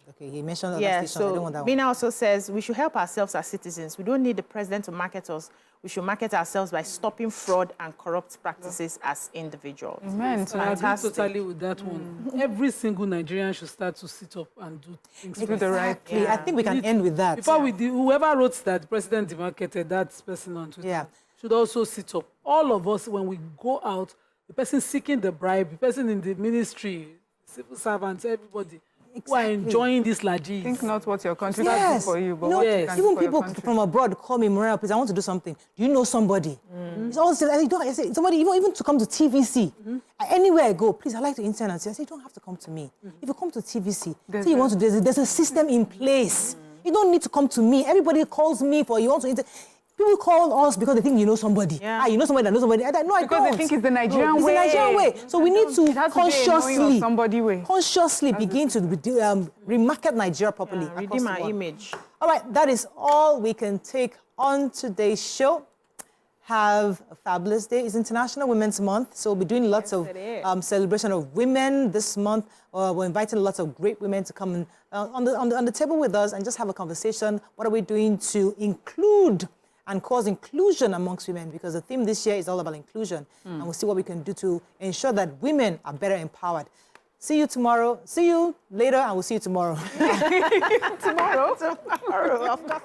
Okay, he mentioned other stations. I don't want that one. Mina also says we should help ourselves as citizens. We don't need the president to market us. We should market ourselves by stopping fraud and corrupt practices as individuals. Amen. So I agree totally with that one. Every single Nigerian should start to sit up and do things. Do the right thing. Yeah. I think we can end with that. Before we do, whoever wrote that president demarketed that person on Twitter should also sit up. All of us, when we go out, the person seeking the bribe, the person in the ministry, civil servants, everybody, who are enjoying this lagis. Think not what your country can do for you, but what you can do even for people your from abroad call me, Mariah, please, I want to do something. Do you know somebody? It's also, I say, somebody, even to come to TVC. Anywhere I go, please, I like to intern and say, I say, you don't have to come to me. If you come to TVC, say you want to do, there's a system in place. You don't need to come to me. Everybody calls me for you want to intern. People call us because they think you know somebody. Yeah. You know somebody that knows somebody. No, I don't. Because they think it's the Nigerian way. It's the Nigerian way. So we need to consciously begin to remarket Nigeria properly. Redeem our image. All right, that is all we can take on today's show. Have a fabulous day. It's International Women's Month, so we'll be doing lots of celebration of women this month. We're inviting lots of great women to come on the table with us and just have a conversation. What are we doing to include and cause inclusion amongst women, because the theme this year is all about inclusion. And we'll see what we can do to ensure that women are better empowered. See you tomorrow. See you later, and we'll see you tomorrow. Tomorrow? Tomorrow, of course.